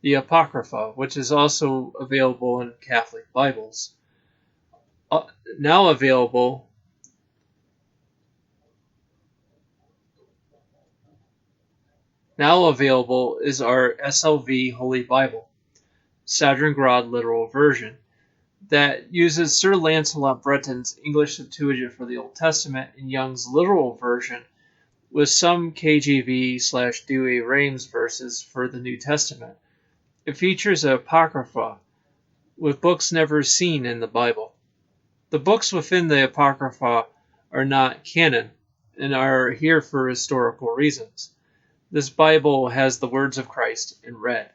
the Apocrypha, which is also available in Catholic Bibles. Now available Now available is our SLV Holy Bible, Sadringrad Literal Version, that uses Sir Lancelot Breton's English Septuagint for the Old Testament and Young's literal version, with some KJV/Douay Rheims verses for the New Testament. It features a Apocrypha, with books never seen in the Bible. The books within the Apocrypha are not canon, and are here for historical reasons. This Bible has the words of Christ in red.